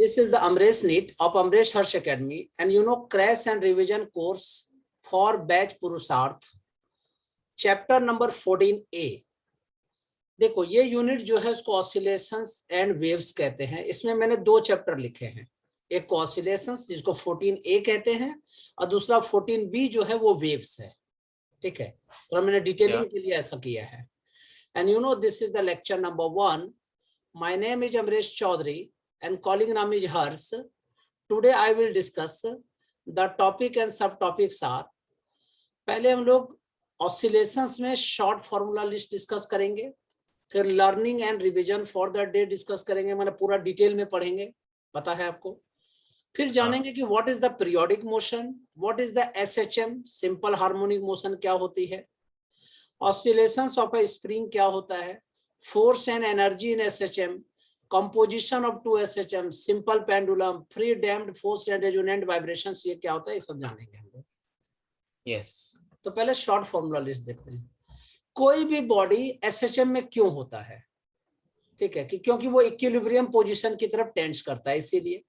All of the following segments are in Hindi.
This is the Amresh NEET of Amresh Harsh Academy, and crash and revision course for batch Purusharth, chapter number 14A. देखो ये यूनिट जो है उसको ऑसिलेशंस एंड वेव्स कहते हैं। इसमें मैंने दो चैप्टर लिखे हैं, एक को ऑसिलेशंस जिसको 14A कहते हैं और दूसरा 14B जो है वो वेव्स है। ठीक है, तो मैंने डिटेलिंग के लिए ऐसा किया है। And this is the lecture number 1। My name is Amresh Chaudhary and calling name is Harsh. Today I will discuss the topic and subtopics are, पहले हम लोग ऑसिलेशंस में शॉर्ट फॉर्मूला लिस्ट डिस्कस करेंगे, फिर learning and revision for the day discuss करेंगे, मतलब पूरा डिटेल में पढ़ेंगे, पता है आपको। फिर जानेंगे कि what is the periodic motion, what is the SHM simple harmonic motion क्या होती है, ऑसिलेशंस ऑफ अ स्प्रिंग क्या होता है, force and energy in SHM, composition of 2 SHM, simple pendulum, free damped, forced and resonant vibrations, ये क्या होता है ये सब जानेंगे हम लोग। यस तो पहले शॉर्ट फॉर्मूला लिस्ट देखते हैं। कोई भी बॉडी एसएचएम में क्यों होता है, ठीक है, कि क्योंकि वो इक्विलिब्रियम पोजीशन की तरफ टेंड्स करता है, इसीलिए।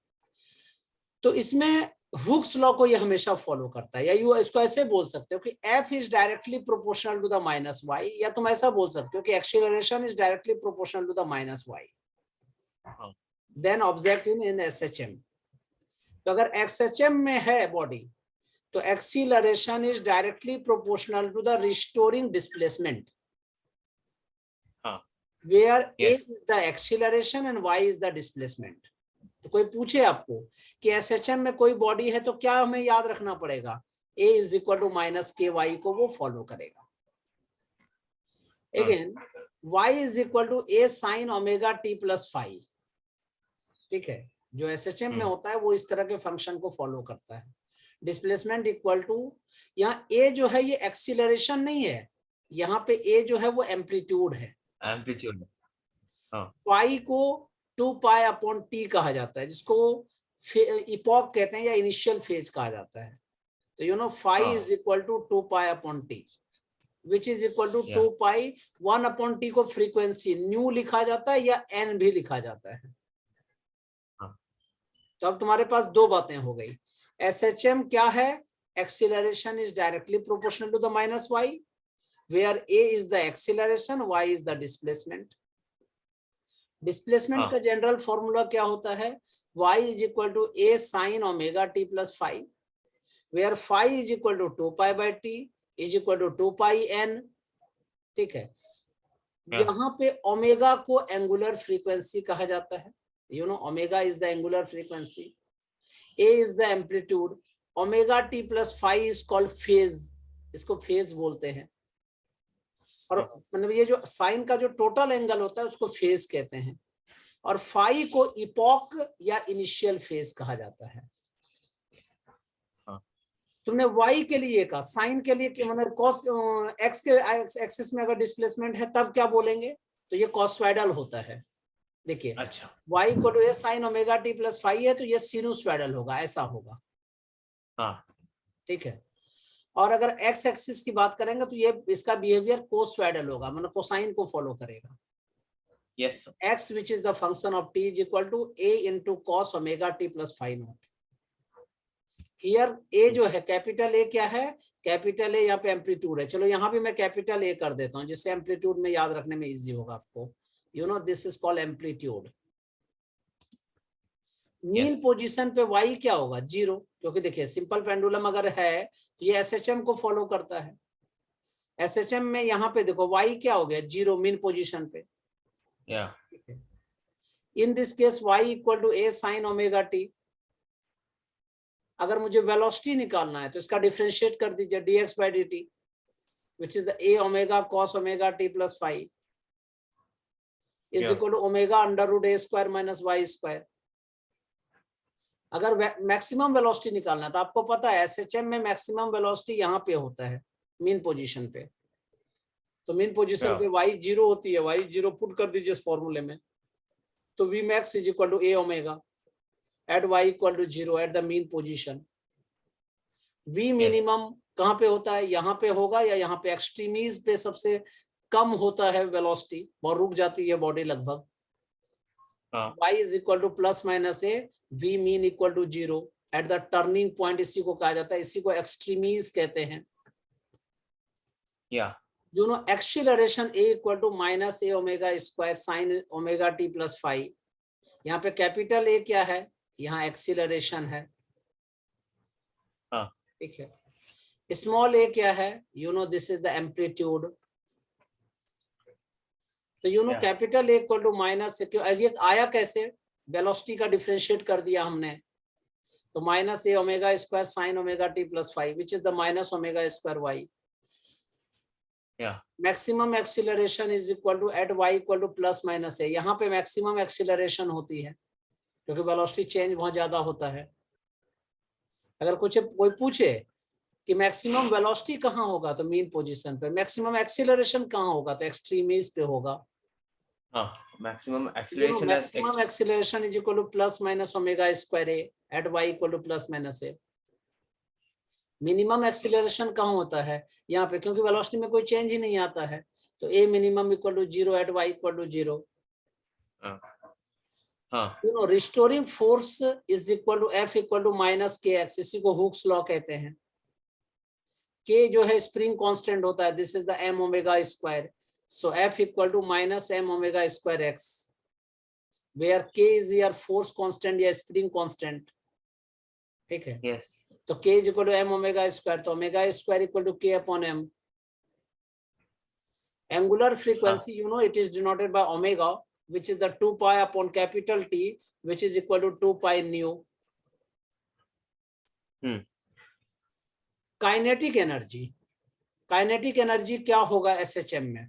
तो इसमें हुक्स लॉ को ये हमेशा फॉलो करता है, या यू इसको ऐसे बोल सकते हो कि F is directly proportional to the minus Y, या तुम ऐसा बोल सकते हो कि acceleration is directly proportional to the minus Y. Then object in SHM. तो अगर एक्सएचएम में है बॉडी तो acceleration is directly proportional to the restoring displacement, where A is the acceleration and Y is the displacement. तो कोई पूछे आपको कि एसएचएम में कोई बॉडी है तो क्या हमें याद रखना पड़ेगा, A is equal to minus K Y को वो फॉलो करेगा। Again y is equal to A sine omega T plus five, ठीक है, जो एसएचएम में होता है वो इस तरह के फंक्शन को फॉलो करता है। डिस्प्लेसमेंट इक्वल टू, यहाँ ए जो है ये एक्सीलरेशन नहीं है, यहाँ पे ए जो है वो एम्पलीट्यूड है, एम्पलीट्यूड। पाई को 2 पाई अपॉन टी कहा जाता है, जिसको इपॉक कहते हैं या इनिशियल फेज कहा जाता है। तो phi is equal to 2 pi upon T which is equal to 2 pi 1 upon t को फ्रीक्वेंसी न्यू लिखा जाता है या n भी लिखा जाता है। तो अब तुम्हारे पास दो बातें हो गई, एसएचएम क्या है, acceleration is directly proportional to the minus Y, where a is the acceleration, y is the displacement. Displacement का जनरल फॉर्मूला क्या होता है, y is equal to a sine omega t plus 5, where phi is equal to 2 pi by T is equal to 2 pi N. ठीक है, यहाँ पे ओमेगा को एंगुलर फ्रीक्वेंसी कहा जाता है, omega is the angular frequency, A is the amplitude, omega T plus 5 is called phase, इसको फेज बोलते हैं। और मतलब ये जो साइन का जो टोटल एंगल होता है उसको फेज कहते हैं, और फाई को इपॉक या इनिशियल फेज कहा जाता है। तुमने y के लिए कहा, साइन के लिए मतलब cos x के एक्सिस में अगर डिस्प्लेसमेंट है तब क्या बोलेंगे, तो ये कॉस्वाइडल होता है। देखिए अच्छा, y equal to A sine omega T plus 5 है तो ये सिनुसवाइडल होगा, ऐसा होगा। ठीक है, और अगर x एक्सिस की बात करेंगे तो ये इसका बिहेवियर कोसाइडल होगा, मतलब कोसाइन को फॉलो करेगा। Yes x which is the function of t is equal to a into cos omega T plus 5 naught. Here A जो है कैपिटल ए क्या है, कैपिटल ए यहाँ पे एम्पलीट्यूड है। चलो यहाँ भी मैं कैपिटल ए कर देता हूँ जिससे एम्पलीट्यूड में याद रखने में इजी होगा आपको। This is called amplitude. Mean position पे y क्या होगा, 0, क्योंकि देखिए सिंपल पेंडुलम अगर है तो ये एसएचएम को फॉलो करता है। एसएचएम में यहाँ पे देखो y क्या हो गया, 0 मीन पोजीशन पे। In this case y equal to A sine omega T. अगर मुझे वेलोसिटी निकालना है तो इसका डिफरेंशिएट कर दीजिए, dx by dt which is the a omega cos omega t plus 5 is equal to omega under root a square minus y square। अगर मैक्सिमम वेलोसिटी निकालना है तो आपको पता है एसएचएम में मैक्सिमम वेलोसिटी यहाँ पे होता है मीन पोजीशन पे। तो मीन पोजीशन पे y 0 होती है, y 0 पुट कर दीजिए इस फॉर्मूले में, तो v max is equal to a omega at y equal to 0 at the mean position। v minimum कहाँ पे होता है, यहाँ पे होगा या यहाँ पे एक्सट्रीमीज पे सबसे कम होता है वेलोसिटी, और रुक जाती है बॉडी लगभग। हाँ y is equal to plus minus a, v mean equal to 0 at the turning point. इसी को कहा जाता है, इसी को एक्सट्रीमीज कहते हैं. या You know acceleration a equal to minus a omega square sin omega t plus phi. यहाँ पे कैपिटल ए क्या है, यहाँ एक्सीलरेशन है. हाँ ठीक है. स्मॉल ए क्या है, you know this is the amplitude. तो you know Yeah. Capital A equal to minus से, क्यों ये आया कैसे, वेलोसिटी का डिफरेंशिएट कर दिया हमने. तो minus A omega square sine omega T plus five which is the minus omega square Y. Maximum acceleration is equal to at Y equal to plus minus A. यहाँ पे मैक्सिमम एक्सीलरेशन होती है क्योंकि वेलोसिटी चेंज बहुत ज्यादा होता है. अगर कुछ कोई पूछे कि मैक्सिमम वेलोसिटी कहाँ होगा तो मीन पोजीशन पे, मैक्सिमम एक्सीलरेशन कहाँ होगा तो एक्सट्रीमीज पे होगा. Maximum acceleration maximum acceleration is equal to plus minus omega square A at Y equal to plus minus A. Minimum acceleration कहाँ होता है, यहाँ पे, क्योंकि वेलोसिटी में कोई चेंज ही नहीं आता है. तो A minimum equal to 0 at Y equal to 0. You know restoring force is equal to F equal to minus K X. इसी को हुक्स लॉ कहते हैं. के जो है स्प्रिंग कांस्टेंट होता है, this is the M omega square. So F equal to minus M omega square X, where K is your force constant या स्प्रिंग कांस्टेंट. ठीक है. यस. तो k is equal to M omega square, तो omega square equal to k upon m. Angular frequency you know it is denoted by omega which is the 2 pi upon capital T which is equal to 2 pi nu. Kinetic energy, kinetic energy क्या होगा SHM में,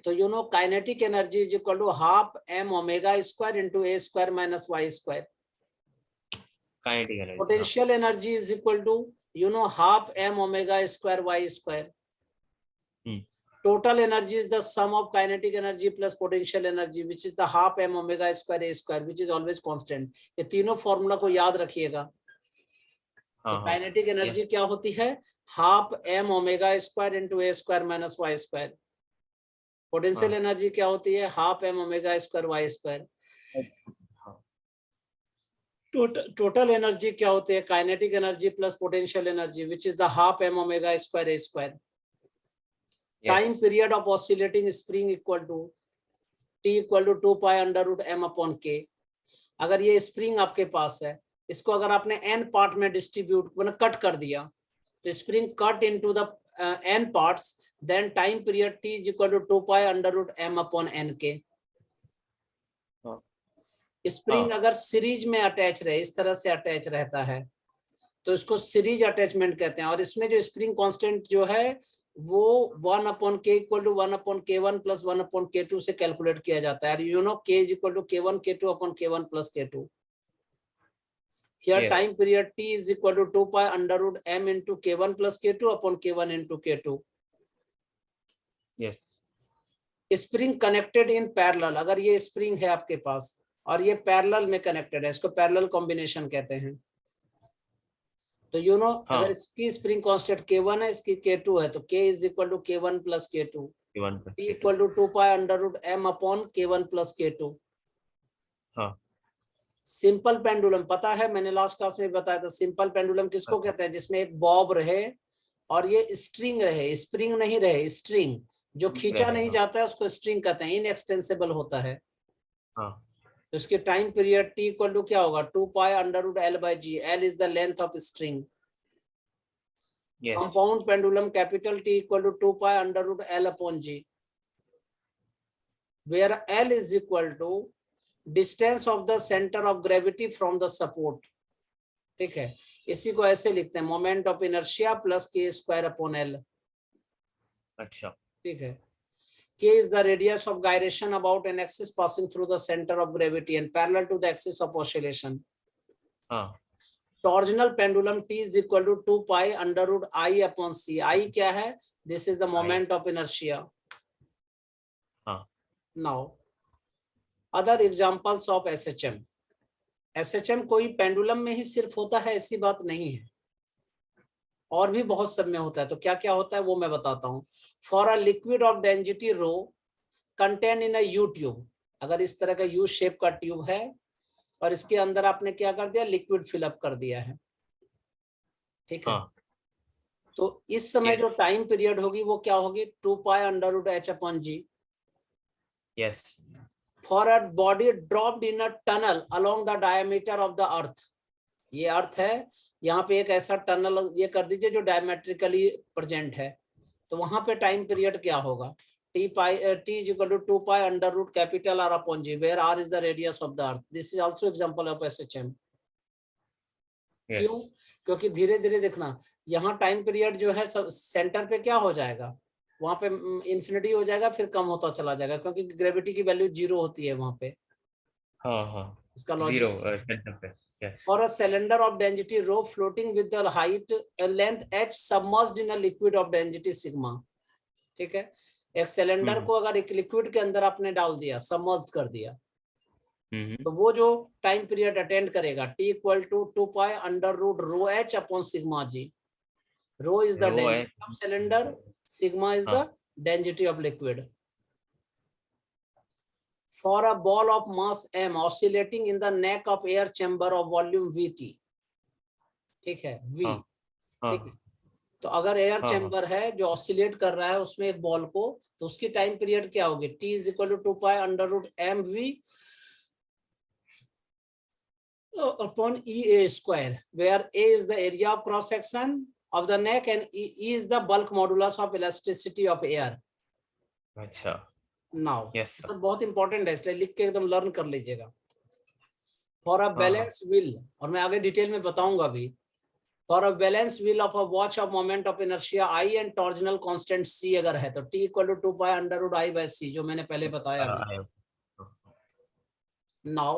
तो you know kinetic energy is equal to half m omega square into a square minus y square. Kinetic energy. Potential energy is equal to you know half m omega square y square. Total energy is the sum of kinetic energy plus potential energy which is the half m omega square a square which is always constant. ये तीनों फॉर्मूला को याद रखिएगा. काइनेटिक एनर्जी क्या होती है, half m omega square into a square minus y square. Potential energy क्या होती है, half m omega square y square. Total energy क्या होती है, kinetic energy plus potential energy which is the half m omega square a square. Time period of oscillating spring equal to T equal to 2 pi under root m upon k. अगर ये स्प्रिंग आपके पास है, इसको अगर आपने n पार्ट में डिस्ट्रीब्यूट मतलब कट कर दिया, तो spring cut into the n parts, then time period T is equal to 2 pi under root m upon n k. Spring अगर सीरीज में अटैच रहे, इस तरह से अटैच रहता है तो इसको सीरीज अटैचमेंट कहते हैं. और इसमें जो स्प्रिंग कांस्टेंट जो है वो 1 upon k equal to 1 upon k1 plus 1 upon k2 से कैलकुलेट किया जाता है. You know k is equal to k1 k2 upon k1 plus k2. Here time period t is equal to 2 pi under root m into k1 plus k2 upon k1 into k2. Yes. Spring connected in parallel, अगर ये स्प्रिंग है आपके पास और ये पैरेलल में कनेक्टेड है, इसको पैरेलल कॉम्बिनेशन कहते हैं. तो यू नो अगर इसकी स्प्रिंग कांस्टेंट k1 है, इसकी k2 है, तो k is equal to k1 plus k2. T equal to 2 pi under root m upon k1 plus k2. Simple pendulum पता है, मैंने लास्ट क्लास में बताया था. सिंपल पेंडुलम किसको कहते हैं, जिसमें एक बॉब रहे और ये स्ट्रिंग रहे, स्प्रिंग नहीं रहे, स्ट्रिंग जो खींचा नहीं जाता है उसको स्ट्रिंग कहते हैं, इनएक्सटेंसिबल होता है. तो इसके time period t equal to क्या होगा, 2 pi under root l by g. l is the length of string. Compound pendulum capital T equal to 2 pi under root l upon g, where l is equal to distance of the centre of gravity from the support. ठीक है, इसी को ऐसे लिखते हैं, moment of inertia plus k square upon l. अच्छा, ठीक है. K is the radius of gyration about an axis passing through the center of gravity and parallel to the axis of oscillation. Torsional pendulum T is equal to 2 pi under root I upon C. I क्या है? This is the moment of inertia. Now, other examples of SHM. SHM कोई पेंडुलम में ही सिर्फ होता है ऐसी बात नहीं है, और भी बहुत सब में होता है. तो क्या क्या होता है वो मैं बताता हूँ. For a liquid of density rho contain in a U tube, अगर इस तरह का यू शेप का ट्यूब है और इसके अंदर आपने क्या कर दिया, लिक्विड फिलअप कर दिया है, ठीक है। हाँ तो इस समय जो Yes. टाइम पीरियड होगी वो क्या होगी, 2 pi under root H upon G yes for a body dropped in a tunnel along the diameter of the earth. ये अर्थ है, यहाँ पे एक ऐसा टनल ये कर दीजिए जो डायमेट्रिकली प्रेजेंट है, तो वहां पे टाइम पीरियड क्या होगा, T is equal to 2 pi under root capital R upon G where R is the radius of the earth. This is also example of SHM. yes क्यों, क्योंकि धीरे धीरे देखना, यहाँ टाइम पीरियड जो है सेंटर पे क्या हो जाएगा, वहां पे इंफिनिटी हो जाएगा, फिर कम होता चला जाएगा क्योंकि ग्रेविटी की वैल्यू 0 होती है वहां पे। हाँ हाँ इसका जीरो लॉजिक, सेंटर पे yes or a cylinder of density rho floating with the height length h submerged in a liquid of density sigma। ठीक है, एक सिलेंडर को अगर एक लिक्विड के अंदर आपने डाल दिया, सबमर्ज्ड कर दिया, तो वो जो टाइम पीरियड अटेंड करेगा T equal to 2 pi under root rho H upon sigma G. Rho is the rho है density of cylinder, sigma is the हाँ density of liquid. For a ball of mass m oscillating in the neck of air chamber of volume vt, ठीक है, v, हाँ हाँ ठीक है। तो अगर एयर हाँ चैम्बर है जो ऑसिलेट कर रहा है उसमें एक बॉल को, तो उसकी टाइम पीरियड क्या होगी, T is equal to 2 pi under root M V upon E A square, where A is the area of cross section of the neck and E is the bulk modulus of elasticity of air. अच्छा नाउ yes sir तो बहुत इंपॉर्टेंट है, इसलिए लिख के एकदम लर्न कर लीजिएगा। फॉर अ हाँ हाँ बैलेंस व्हील, और मैं आगे डिटेल में बताऊंगा भी, for a balance wheel of a watch of moment of inertia I and torsional constant C अगर है तो T equal to 2 pi under root I by C, जो मैंने पहले बताया अभी। I- Now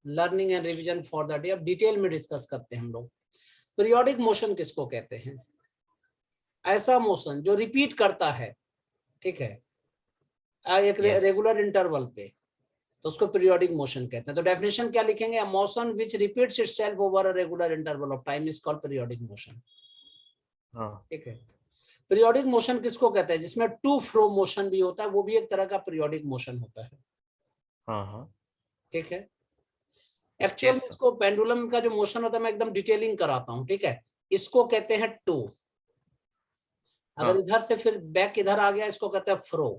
learning and revision for the day, अब डिटेल में डिस्कस करते हैं हम लोग। पीरियोडिक मोशन किसको कहते हैं, ऐसा मोशन जो रिपीट करता है, ठीक है, एक yes रेगुलर इंटरवल पे, तो उसको पीरियोडिक मोशन कहते हैं। तो डेफिनेशन क्या लिखेंगे, motion which repeats itself over a regular interval of time is called periodic motion. हाँ ठीक है, पीरियोडिक मोशन किसको कहते हैं, जिसमें टू फ्लो मोशन भी होता है, वो भी एक तरह का पीरियोडिक मोशन होता है। हाँ हाँ ठीक है, एक्चुअल में yes sir इसको पेंडुलम का जो मोशन होता है मैं एकदम डिटेलिंग कराता हूँ। ठीक है, इसको कहते हैं टू, अगर हाँ इधर से फिर बैक इधर आ गया इसको कहते हैं फ्रो,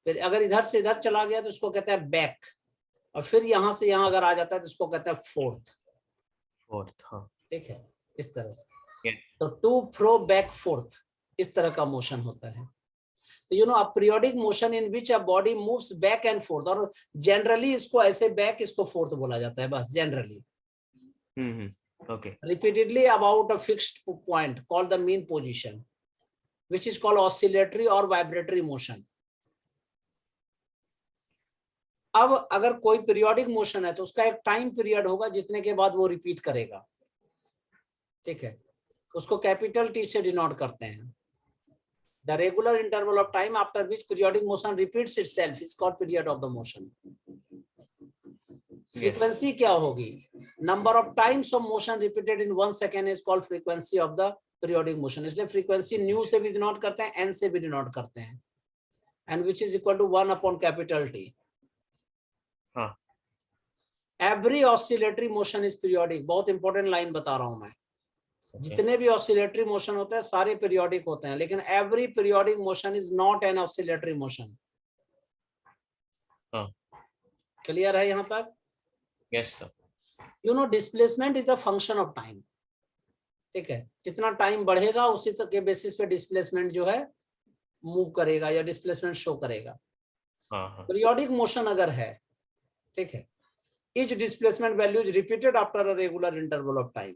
फिर अगर इधर से इधर चला गया तो इसको कहते हैं बैक, और फिर यहां से यहां अगर आ जाता है तो इसको कहते हैं फोर्थ। fourth हाँ ठीक है, इस तरह से, yes तो टू फ्रो बैक फोर्थ, इस तरह का मोशन होता है। तो you no a periodic motion in which a body moves back and fourth, और जनरली इसको ऐसे बैक, इसको फोर्थ बोला जाता है बस generally, okay repeatedly about a fixed point called the mean position, which is called oscillatory or vibratory motion। अब अगर कोई पीरियोडिक मोशन है तो उसका एक टाइम पीरियड होगा जितने के बाद वो रिपीट करेगा। ठीक है, उसको कैपिटल टी से डिनोट करते हैं। The regular interval of time after which periodic motion repeats itself is called period of the motion। Frequency क्या होगी, number of times of motion repeated in 1 second is called frequency of the periodic motion. इसलिए फ्रीक्वेंसी न्यू से भी डिनोट करते हैं, एन से भी डिनोट करते हैं, and which is equal to 1 upon capital T. हाँ every oscillatory motion is periodic, बहुत इंपॉर्टेंट लाइन बता रहा हूं मैं, जितने भी ऑसिलेटरी मोशन होते हैं सारे पीरियोडिक होते हैं, लेकिन every periodic motion is not an oscillatory motion. हाँ क्लियर है यहां तक? yes sir you know displacement is a function of time. ठीक है, जितना टाइम बढ़ेगा उसी के बेसिस पे डिस्प्लेसमेंट जो है मूव करेगा या डिस्प्लेसमेंट शो करेगा। हाँ हाँ पीरियोडिक मोशन अगर है, ठीक है, each displacement value is repeated after a regular interval of time,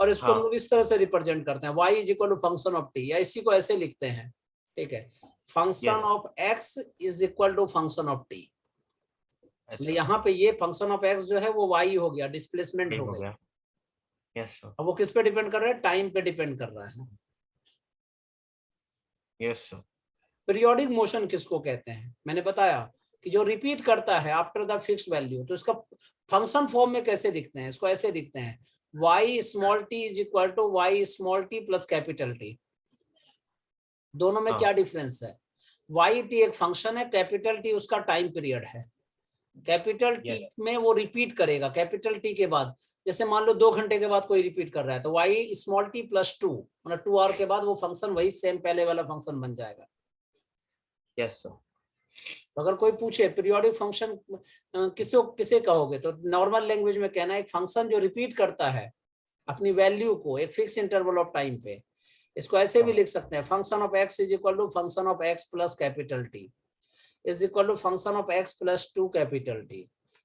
और इसको हम लोग इस तरह से रिप्रेजेंट करते हैं, y is equal to function of t, या इसी को ऐसे लिखते हैं। ठीक है, function of x is equal to function of t। अच्छा यहाँ पे ये फंक्शन ऑफ x जो है वो y हो गया, डिस्प्लेसमेंट हो हो गई। गया yes sir अब वो किस पे डिपेंड कर रहा है, टाइम पे डिपेंड कर रहा है। yes sir पीरियोडिक मोशन किसको कहते हैं, मैंने बताया कि जो रिपीट करता है आफ्टर द फिक्स वैल्यू। तो इसका फंक्शन फॉर्म में कैसे दिखते हैं, इसको ऐसे दिखते हैं, y small t is equal to y small t plus capital T। दोनों में हाँ क्या डिफरेंस है, वाई टी एक फंक्शन है, कैपिटल टी उसका टाइम पीरियड है। कैपिटल टी में वो रिपीट करेगा कैपिटल टी के बाद, जैसे मान लो 2 घंटे के बाद कोई रिपीट कर रहा है तो वाई स्मॉल टी प्लस 2 मतलब 2 आवर के बाद वो फंक्शन वही सेम पहले वाला फंक्शन बन जाएगा। Yes sir. तो अगर कोई पूछे पीरियोडिक फंक्शन किसे कहोगे, तो नॉर्मल लैंग्वेज में कहना है एक फंक्शन जो रिपीट करता है अपनी वैल्यू को एक फिक्स इंटरवल ऑफ टाइम पे। इसको ऐसे भी लिख सकते हैं, function of X is equal to function of X plus capital T is equal to function of x plus 2 capital T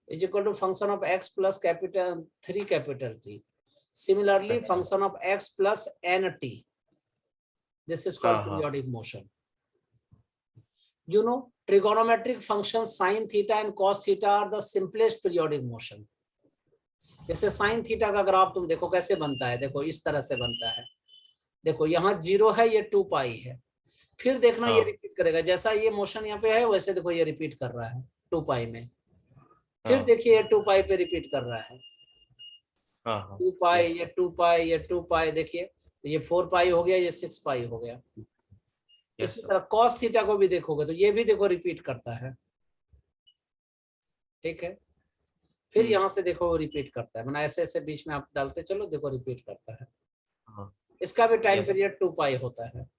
is equal to function of x plus capital 3 capital T. Similarly, function of x plus nt. This is called periodic motion. You know, trigonometric functions sin theta and cos theta are the simplest periodic motion. जैसे sin theta का ग्राफ तुम देखो कैसे बनता है, देखो इस तरह से बनता है। देखो यहाँ 0 है, ये 2 पाई है। फिर देखना ये रिपीट करेगा, जैसा ये मोशन यहाँ पे है वैसे देखो ये रिपीट कर रहा है 2 पाई में। फिर देखिए ये 2 पाई पे रिपीट कर रहा है, 2 पाई, ये 2 पाई, ये 2 पाई, देखिए ये 4 पाई हो गया, ये 6 पाई हो गया। इसी तरह cos थीटा को भी देखोगे तो ये भी देखो रिपीट करता है, ठीक है। फिर यहाँ से देखो वो रिपीट करता है, मतलब ऐसे ऐसे बीच में आप डालते चलो, देखो रिपीट करता है। इसका भी टाइम पीरियड 2 पाई होता है।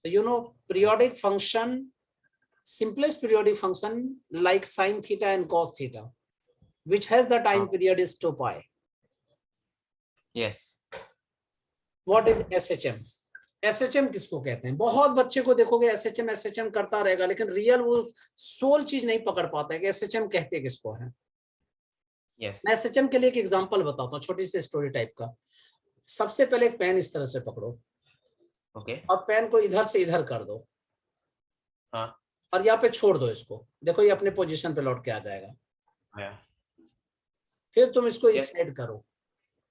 You know, periodic function, simplest periodic function like sin theta and cos theta, which has the time period is 2 pi. Yes. What is SHM? SHM किसको कहते हैं? बहुत बच्चे को देखोगे SHM करता रहेगा, लेकिन रियल वो सोल चीज नहीं पकड़ पाता है कि SHM कहते किसको है। Yes. मैं SHM के लिए एक एग्जांपल बताता हूँ, छोटी सी स्टोरी टाइप का। सबसे पहले एक पेन इस तरह से पकड़ो, और पेन को इधर से इधर कर दो, और यहाँ पे छोड़ दो इसको, देखो ये अपने पोजीशन पे लौट के आ जाएगा। फिर तुम इसको इस साइड करो,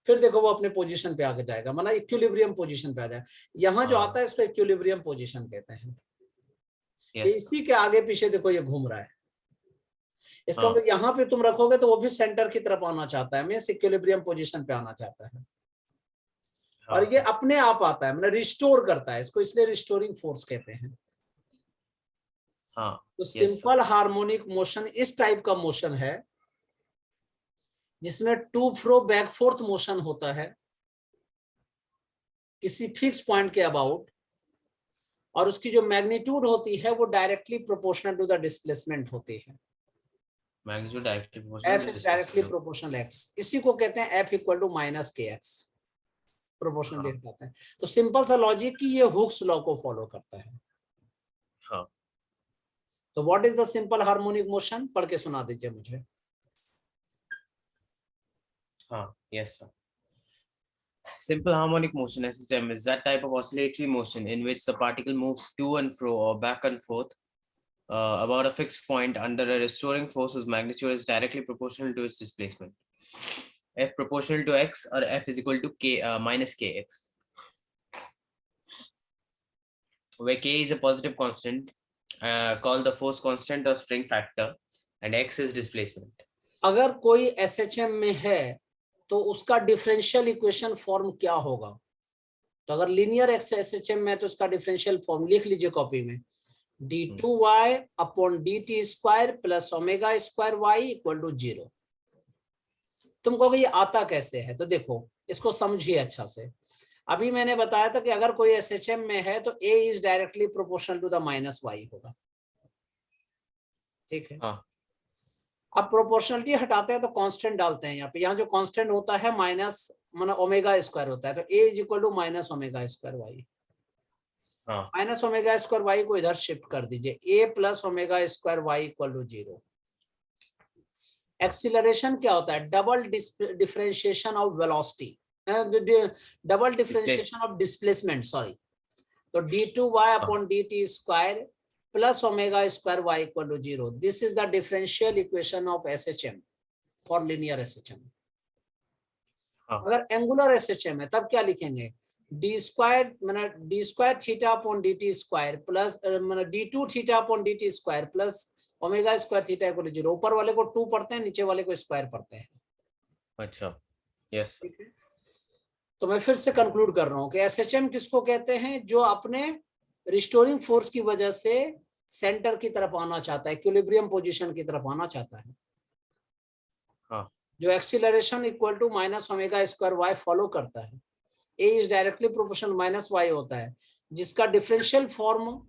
फिर देखो वो अपने पोजीशन पे आके जाएगा, मतलब इक्विलिब्रियम पोजीशन पे आ जाएगा। यहाँ जो आता है इसको इक्विलिब्रियम पोजीशन कहते हैं। इसी के आगे पीछे देखो ये घूम रहा है, इसका मतलब यहाँ पे तुम रखोगे तो वो भी सेंटर की तरफ आना चाहता है, मींस इक्विलिब्रियम पोजीशन पे आना चाहता है। और ये अपने आप आता है, मतलब रिस्टोर करता है इसको, इसलिए रिस्टोरिंग फोर्स कहते हैं। तो सिंपल हार्मोनिक मोशन इस टाइप का मोशन है जिसमें to fro back forth motion होता है किसी फिक्स पॉइंट के अबाउट, और उसकी जो मैग्नीट्यूड होती है वो directly proportional to the displacement होती है। मैग्नीट्यूड डायरेक्टली प्रोपोर्शनल x, इसी को कहते हैं F equal to minus kx, proportional डेट आता है। तो सिंपल सा लॉजिक कि ये हुक्स लॉ को फॉलो करता है। तो what is the simple harmonic motion, पढ़ के सुना दीजिए मुझे। Yes sir. Simple harmonic motion SHM is that type of oscillatory motion in which the particle moves to and fro or back and forth about a fixed point under a restoring force whose magnitude is directly proportional to its displacement. F proportional to x, or F is equal to k minus kx, where k is a positive constant called the force constant or spring factor, and x is displacement. अगर कोई SHM में है तो उसका डिफरेंशियल इक्वेशन फॉर्म क्या होगा? तो अगर लीनियर SHM में है तो उसका डिफरेंशियल फॉर्म लिख लीजिए कॉपी में, d2y upon dt square plus omega square y equal to 0। तुम कहोगे ये आता कैसे है? तो देखो इसको समझिए अच्छा से। अभी मैंने बताया था कि अगर कोई SHM में है तो a is directly proportional to the minus y होगा, ठीक है। अब प्रोपोर्शनलिटी हटाते हैं तो कांस्टेंट डालते हैं यहाँ पे, यहाँ जो कांस्टेंट होता है माइनस मतलब ओमेगा स्क्वायर होता है, तो a is equal to minus omega square y। Minus omega square y को इधर शिफ्ट कर दीजिए, a plus omega square y equal to 0। Acceleration क्या होता है? Double differentiation of velocity, double differentiation of displacement, sorry. तो d2y upon dt square plus omega square y equal to 0. This is the differential equation of SHM for linear SHM. अगर angular SHM है तब क्या लिखेंगे? d स्क्वायर मतलब d square theta upon dt square plus मतलब d2 theta upon dt square plus omega square theta equal to 0। ऊपर वाले को 2 पढ़ते हैं, नीचे वाले को स्क्वायर पढ़ते हैं। अच्छा, यस। तो मैं फिर से कंक्लूड कर रहा हूँ कि SHM किसको कहते हैं? जो अपने रिस्टोरिंग फोर्स की वजह से सेंटर की तरफ आना चाहता है, इक्विलिब्रियम पोजीशन की तरफ आना चाहता है। हाँ, जो acceleration equal to minus omega square Y follow करता है, A is directly proportional minus Y होता है, जिसका डिफरेंशियल फॉर्म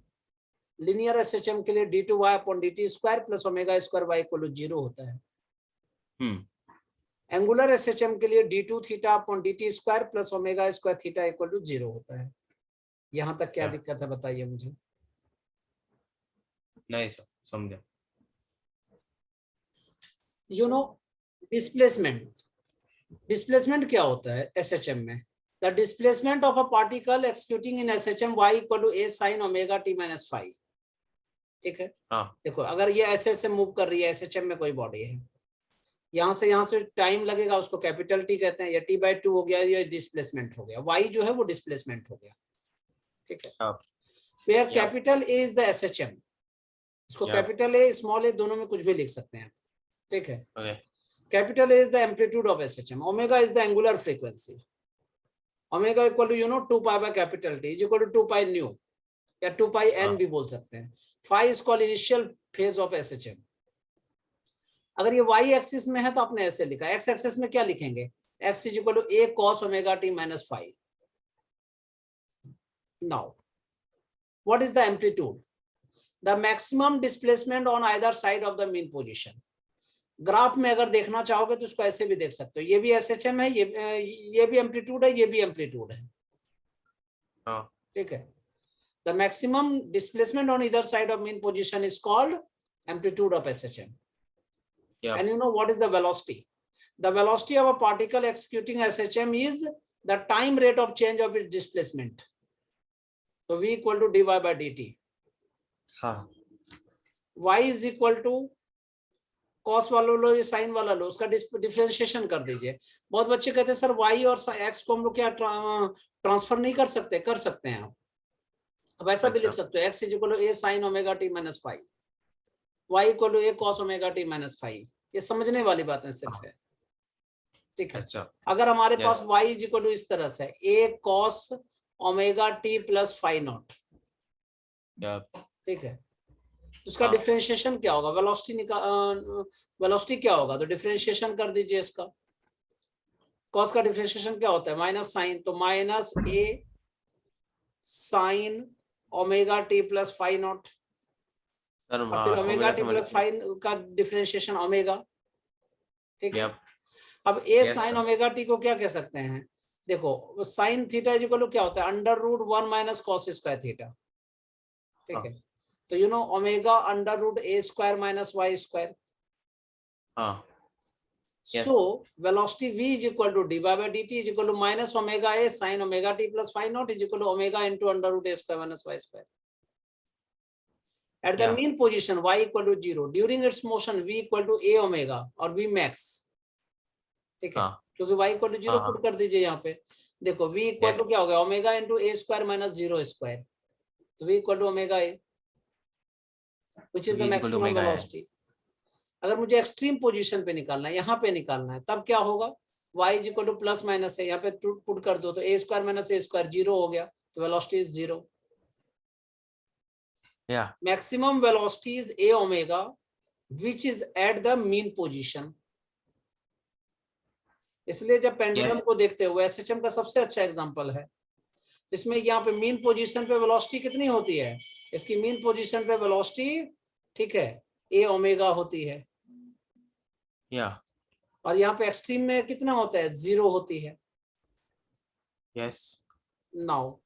लिनियर एसएचएम के लिए d2y upon dt square plus omega square y equal to 0 होता है। एंगुलर एसएचएम के लिए d2 theta upon dt square plus omega square theta equal to 0 होता है। यहां तक क्या दिक्कत है बताइए मुझे। नहीं सर, समझा। यू नो डिस्प्लेसमेंट, डिस्प्लेसमेंट क्या होता है एसएचएम में? The displacement of a particle executing in SHM y equal to a sin omega t minus phi. ठीक है, हाँ, देखो अगर ये ऐसे ऐसे मूव कर रही है, एसएचएम में कोई बॉडी है, यहाँ से टाइम लगेगा, उसको कैपिटल टी कहते हैं, या t/2 हो गया, ये डिस्प्लेसमेंट हो गया, y जो है वो डिस्प्लेसमेंट हो गया। ठीक है, हाँ, where capital A is the SHM, इसको Yeah. Capital A small A दोनों में कुछ भी लिख सकते हैं। ठीक है, okay, capital A is the amplitude of SHM, omega is the angular frequency, omega equal to 2 pi by capital T is equal to 2 pi nu, या 2 पाई एन भी बोल सकते हैं। Phi is called initial phase of SHM. अगर ये y एक्सिस में है तो आपने ऐसे लिखा, x एक्सिस में क्या लिखेंगे, x is equal to a cos omega t minus phi. Now what is the amplitude? The maximum displacement on either side of the mean position. Graph में अगर देखना चाहोगे तो इसको ऐसे भी देख सकते हो, ये भी एसएचएम है, ये भी एम्पलीट्यूड है, ये भी एम्पलीट्यूड है। ठीक है, the maximum displacement on either side of mean position is called amplitude of SHM. And you know what is the velocity? The velocity of a particle executing SHM is the time rate of change of its displacement. So v equal to dy by dt. हाँ, Y is equal to cos वाला लो या sin वाला लो, उसका डिफरेंशिएशन कर दीजिए। बहुत बच्चे कहते हैं सर y और x को हम लोग क्या ट्रांसफर नहीं कर सकते? कर सकते हैं आप। अब ऐसा भी लिख सकते हो, x is equal to a sin omega t minus phi, y equal to a cos omega t minus phi। ये समझने वाली बातें सिर्फ है। ठीक है, अच्छा, अगर हमारे पास y इज इक्वल टू इस तरह से a cos omega t plus phi naught, ठीक है, उसका डिफरेंशिएशन क्या होगा? वेलोसिटी क्या होगा? तो डिफरेंशिएशन कर दीजिए इसका। cos का डिफरेंशिएशन क्या होता है? माइनस साइन, तो minus a sine omega t plus phi naught, और फिर ओमेगा टी प्लस फाई का डिफरेंशिएशन ओमेगा। ठीक है, अब ए साइन ओमेगा टी को क्या कह सकते हैं? देखो sine theta is equal to क्या होता है? Under root 1 minus cos square theta. ठीक है, तो you know omega under root A square minus Y square. So velocity v is equal to dy by dt is equal to minus omega A sine omega T plus phi naught is equal to omega into under root A square minus Y square. At the mean position y equal to 0, during its motion v equal to a omega और v max। ठीक है, क्योंकि y equal to 0 पुट कर दीजिए यहाँ पे। देखो v equal to क्या हो गया? Omega into a square minus 0 square, तो v equal to omega a, which is the maximum velocity। अगर मुझे एक्सट्रीम पोजीशन पे निकालना है, यहाँ पे निकालना है, तब क्या होगा? y is equal to plus minus है, यहाँ पे पुट कर दो, तो a square minus a square 0 हो गया, तो velocity is 0। Maximum velocity is a omega, which is at the mean position। इसलिए जब पेंडुलम को देखते हो, एसएचएम का सबसे अच्छा एग्जांपल है। इसमें यहाँ पे मीन पोजीशन पे वेलोसिटी कितनी होती है? इसकी मीन पोजीशन पे वेलोसिटी, ठीक है, a ओमेगा होती है, और यहाँ पे एक्सट्रीम में कितना होता है? 0 होती है। Now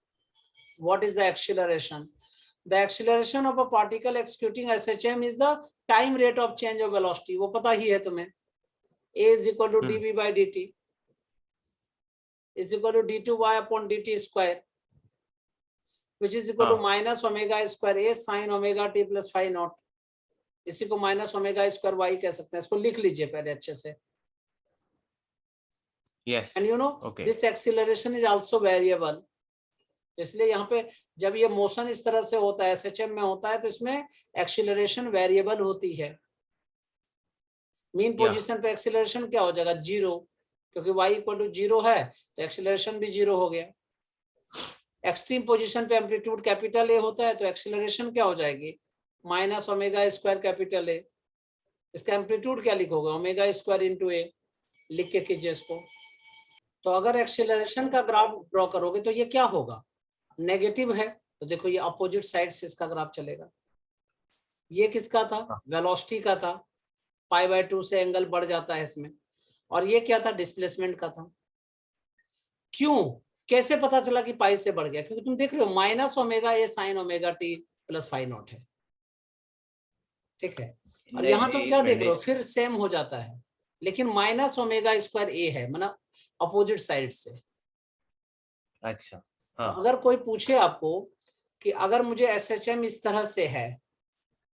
what is the acceleration? The acceleration of a particle executing SHM is the time rate of change of velocity। वो पता ही है तुम्हें, a is equal to dv by dt is equal to d2y upon dt square, which is equal to minus omega square a sin omega t plus phi naught। इसी को माइनस ओमेगा स्क्वायर y कह सकते हैं। इसको लिख लीजिए पहले अच्छे से। And you know this acceleration is also variable। इसलिए यहाँ पे जब ये मोशन इस तरह से होता है, एसएचएम में होता है, तो इसमें एक्सीलरेशन वेरिएबल होती है। मीन पोजीशन पे एक्सीलरेशन क्या हो जाएगा? 0, क्योंकि y इक्वल टू 0 है, तो एक्सीलरेशन भी 0 हो गया। एक्सट्रीम पोजीशन पे एम्पलीट्यूड कैपिटल ए होता है, तो एक्सेलरेशन क्या हो जाएगी, minus omega square capital A. इसका एम्पलीट्यूड क्या लिखोगे, ओमेगा स्क्वायर इंटू ए, लिख के कीजिए इसको। तो अगर एक्सेलरेशन का ग्राफ ड्रॉ करोगे तो ये क्या होगा, नेगेटिव है, तो देखो ये अपोजिट साइड से इसका ग्राफ चलेगा। ये किसका था, वेलोसिटी का था, π/2 से एंगल बढ़ जाता है इसमें। और ये क्या था, डिस्प्लेसमेंट का था। क्यों, कैसे पता चला कि पाई से बढ़ गया, क्योंकि तुम देख रहे हो minus omega A sine omega T plus phi naught है, ठीक है। और यहाँ तुम क्या देख रहे हो, फिर सेम हो जाता है, लेकिन माइनस ओमेगा स्क्वायर ए है, मतलब अपोजिट साइड से। अच्छा हाँ। तो अगर कोई पूछे आपको कि अगर मुझे SHM इस तरह से है,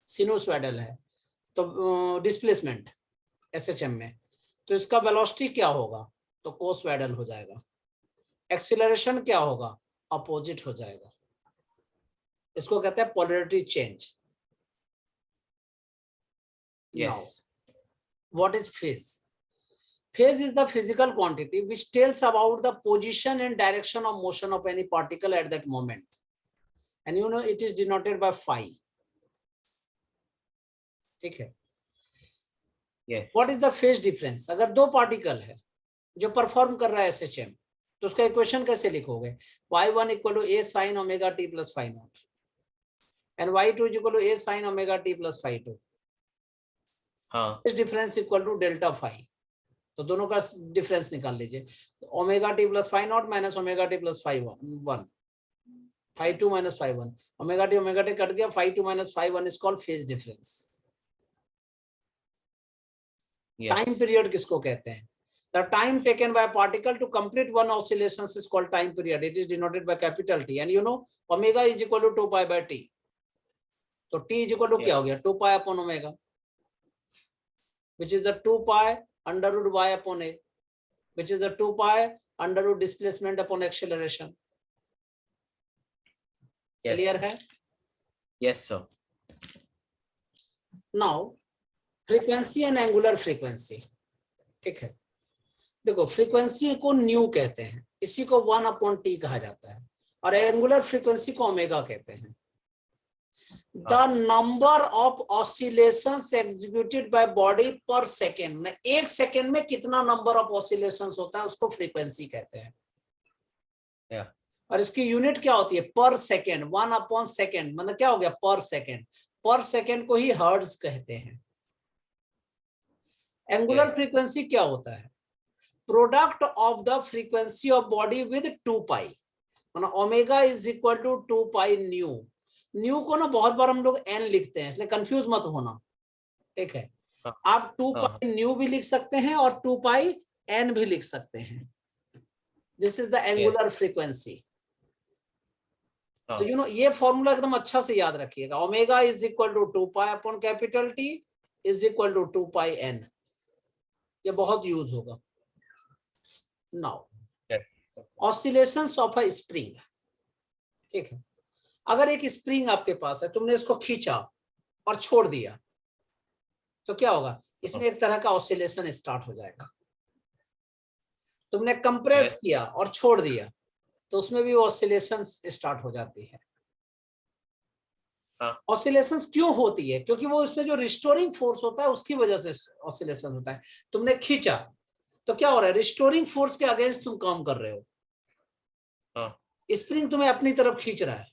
सिनुसॉइडल है, तो डिस्प्लेसमेंट SHM में, तो इसका वेलोसिटी क्या होगा, तो कोसॉइडल हो जाएगा। एक्सीलरेशन क्या होगा, अपोजिट हो जाएगा। इसको कहते हैं polarity change. Now, what is phase? Phase is the physical quantity which tells about the position and direction of motion of any particle at that moment, and you know it is denoted by phi. ठीक है। What is the phase difference? अगर दो पार्टिकल है जो परफॉर्म कर रहा है SHM, तो उसका इक्वेशन कैसे लिखोगे, y1 equal to a sin omega t plus phi naught and y2 equal to a sin omega t plus phi two. हाँ, इस difference equal to delta phi. तो दोनों का डिफरेंस निकाल लीजिए, omega T plus phi naught minus omega T plus phi one, phi two minus phi one, omega T cut गया, phi two minus phi one is called phase difference. Time period किसको कहते हैं, the time taken by a particle to complete one oscillation is called time period. It is denoted by capital T, and you know omega is equal to 2 pi by t. तो t is equal to क्या हो गया, 2 pi upon omega, which is the 2 pi under root y upon a, which is the 2 pi under root displacement upon acceleration. Yes. Clear है? Yes sir. Now frequency and angular frequency, ठीक है। देखो फ्रीक्वेंसी को न्यू कहते हैं, इसी को 1/t कहा जाता है, और एंगुलर फ्रीक्वेंसी को ओमेगा कहते हैं। The number of oscillations executed by body पर सेकेंड, एक सेकेंड में कितना नंबर ऑफ ऑसिलेशंस होता है उसको फ्रीक्वेंसी कहते हैं। और इसकी यूनिट क्या होती है, पर सेकेंड, 1/सेकेंड, मतलब क्या हो गया, पर सेकेंड। पर सेकेंड को ही हर्ट्ज कहते हैं। एंगुलर फ्रीक्वेंसी क्या होता है, product of the frequency of body with 2 pi, मतलब omega is equal to 2 pi nu. Nu को ना बहुत बार हम लोग n लिखते हैं, इसलिए कंफ्यूज मत होना, ठीक है। आप 2 पाई न्यू भी लिख सकते हैं और 2 पाई n भी लिख सकते हैं। This is the angular frequency. तो यू नो ये फॉर्मूला एकदम अच्छा से याद रखिएगा, omega is equal to 2 pi upon capital T is equal to 2 pi n। ये बहुत यूज होगा। Now, oscillations of a spring, ठीक है। अगर एक स्प्रिंग आपके पास है, तुमने इसको खींचा और छोड़ दिया, तो क्या होगा, इसमें एक तरह का ऑसिलेशन स्टार्ट हो जाएगा। तुमने कंप्रेस किया और छोड़ दिया, तो उसमें भी ऑसिलेशन स्टार्ट हो जाती है। ऑसिलेशंस क्यों होती है, क्योंकि वो इसमें जो रिस्टोरिंग फोर्स होता है उसकी वजह से ऑसिलेशन होता है। तुमने खींचा तो क्या हो रहा है, रिस्टोरिंग फोर्स के अगेंस्ट तुम काम कर रहे हो। स्प्रिंग तुम्हें अपनी तरफ खींच रहा है,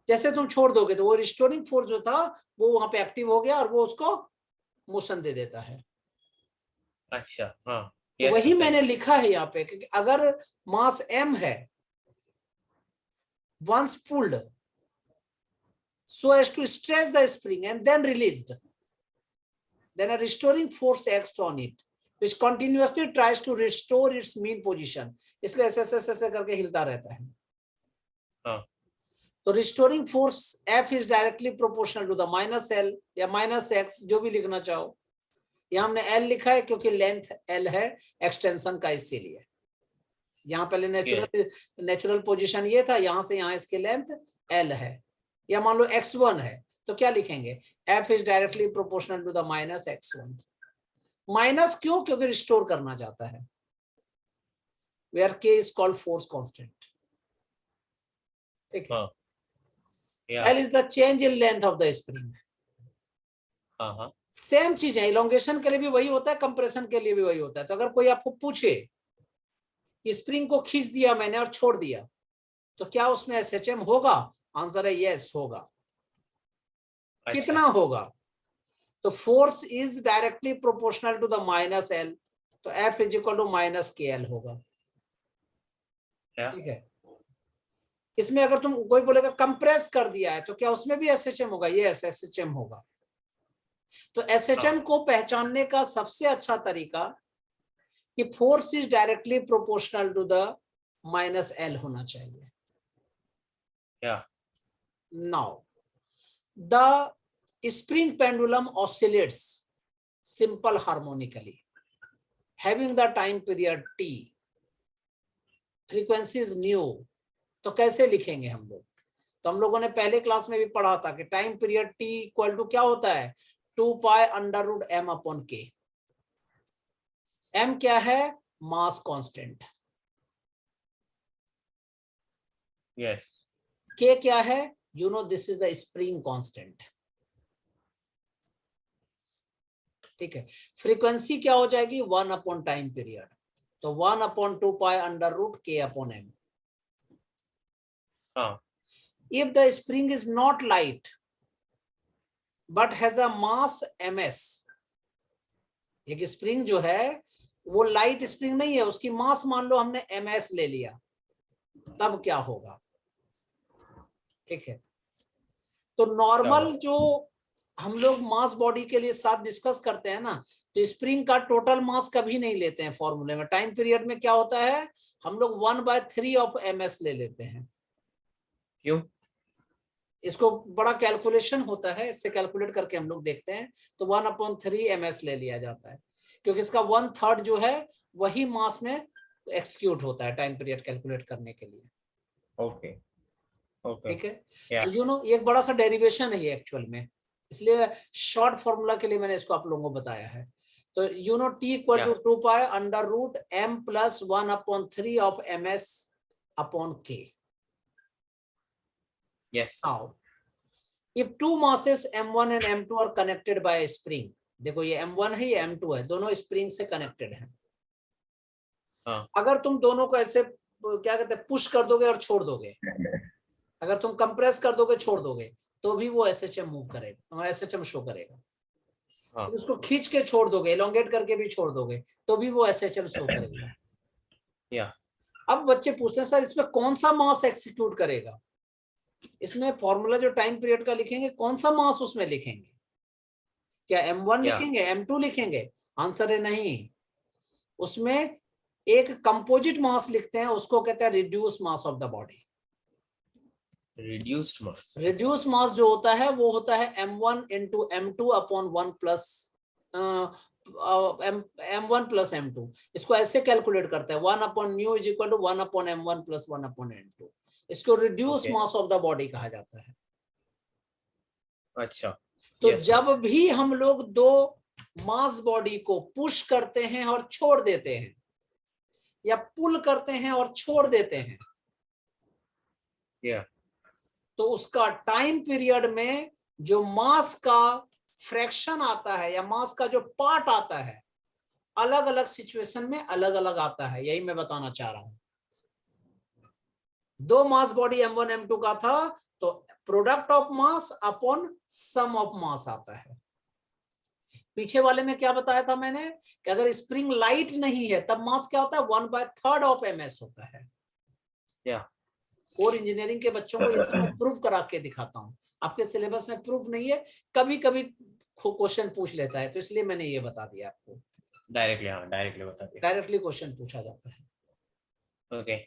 जैसे तुम छोड़ दोगे तो वो रिस्टोरिंग फोर्स जो था वो वहां पे एक्टिव हो गया और वो उसको मोशन दे देता है। अच्छा हाँ, तो वही मैंने लिखा है यहाँ पे कि अगर मास m है, once pulled so as to stretch the spring and then released, then a restoring force acts on it which continuously tries to restore its mean position। इसलिए ऐसे करके हिलता रहता है। तो restoring force F is directly proportional to the minus L या माइनस X, जो भी लिखना चाहो। यहाँ हमने L लिखा है क्योंकि लेंथ L है एक्सटेंशन का, इसीलिए। यहाँ पहले नेचुरल पोजीशन ये था, यहाँ से यहाँ इसकी लेंथ L है। या मान लो X1 है, तो क्या लिखेंगे, F is directly proportional to the minus X1। Minus क्यों, क्योंकि रिस्टोर करना चाहता है, where K is called force constant. ठीक है, हाँ, yeah, L is the change in length of the spring. हाँ, सेम चीज है, इलोंगेशन के लिए भी वही होता है, कंप्रेशन के लिए भी वही होता है। तो अगर कोई आपको पूछे कि स्प्रिंग को खींच दिया मैंने और छोड़ दिया, तो क्या उसमें SHM होगा? आंसर है यस होगा। अच्छा, कितना होगा? तो force is directly proportional to the minus L, तो F is equal to minus KL होगा। yeah, ठीक है, इसमें अगर तुम कोई बोलेगा कंप्रेस कर दिया है, तो क्या उसमें भी SHM होगा? यस SHM होगा। तो SHM को पहचानने का सबसे अच्छा तरीका कि force is directly proportional to the minus L होना चाहिए। yeah, now the spring pendulum oscillates simple harmonically having the time period t, frequency is nu. तो कैसे लिखेंगे हम लोग? तो हम लोगों ने पहले क्लास में भी पढ़ा था कि time period t equal to क्या होता है? 2 pi under root m upon k। m क्या है? Mass constant. yes, k क्या है? You know this is the spring constant. ठीक है, फ्रीक्वेंसी क्या हो जाएगी? 1 अपॉन टाइम पीरियड, तो 1 upon 2 pi under root k upon m। हाँ, If the spring is not light but has a mass ms, एक स्प्रिंग जो है वो लाइट स्प्रिंग नहीं है, उसकी मास मान लो हमने ms ले लिया, तब क्या होगा? ठीक है, तो नॉर्मल जो हम लोग मास बॉडी के लिए साथ डिस्कस करते हैं ना, तो स्प्रिंग का टोटल मास कभी नहीं लेते हैं फॉर्मूले में। टाइम पीरियड में क्या होता है? हम लोग 1/3 ऑफ ms ले लेते हैं। क्यों? इसको बड़ा कैलकुलेशन होता है, इससे कैलकुलेट करके हम लोग देखते हैं, तो 1/3 ms ले लिया जाता है, क्योंकि इसका 1/3 जो है वही मास में एक्सक्यूट होता है टाइम पीरियड कैलकुलेट करने के लिए। ओके, ओके, ठीक है, yeah, तो यू नो एक बड़ा सा डेरिवेशन है ये एक्चुअल में, इसलिए शॉर्ट फॉर्मूला के लिए मैंने इसको आप लोगों को बताया है। तो you know t equal to 2 pi under root m plus 1/3 of ms upon k। yes, Now, if two masses m1 and m2 are connected by a spring, देखो ये m1 है ये m2 है, दोनों स्प्रिंग से कनेक्टेड हैं। हाँ, अगर तुम दोनों को ऐसे क्या कहते हैं पुश कर दोगे और छोड़ दोगे, अगर तुम कंप्रेस कर दोगे छोड़ दोगे, तो भी वो SHM मूव करेगा, SHM शो करेगा। हाँ, उसको खींच के छोड़ दोगे, एलोंगेट करके भी छोड़ दोगे, तो भी वो SHM शो करेगा। yeah, अब बच्चे पूछते हैं सर इसमें कौन सा मास एक्सिक्यूट करेगा? इसमें फॉर्मूला जो टाइम पीरियड का लिखेंगे, कौन सा मास उसमें लिखेंगे? क्या m1 yeah, लिखेंगे, m2 लिखेंगे? आंसर है नहीं, उसमें एक कंपोजिट मास लिखते हैं, उसको कहते हैं reduce mass of the body. reduced mass, reduce mass जो होता है वो होता है m1 into m2 upon 1 plus m1 plus m2। इसको ऐसे कैलकुलेट करते हैं, 1 upon mu is equal to 1 upon m1 plus 1 upon m2। इसको reduce Okay. Mass of the body कहा जाता है। अच्छा, तो yes, जब भी हम लोग दो मास बॉडी को पुश करते हैं और छोड़ देते हैं, या पुल करते हैं और छोड़ देते हैं, yeah, तो उसका टाइम पीरियड में जो मास का फ्रैक्शन आता है या मास का जो पार्ट आता है, अलग अलग सिचुएशन में अलग अलग आता है। यही मैं बताना चाह रहा हूं। दो मास बॉडी m1 m2 का था, तो product of mass upon sum of mass आता है। पीछे वाले में क्या बताया था मैंने कि अगर स्प्रिंग लाइट नहीं है तब मास क्या होता है? 1/3 ऑफ ms होता है। yeah, कोर इंजीनियरिंग के बच्चों को ये सब मैं प्रूफ करा के दिखाता हूँ, आपके सिलेबस में प्रूफ नहीं है, कभी कभी क्वेश्चन पूछ लेता है, तो इसलिए मैंने ये बता दिया आपको। डायरेक्टली, हाँ, डायरेक्टली बता दिया, डायरेक्टली क्वेश्चन पूछा जाता है। ओके,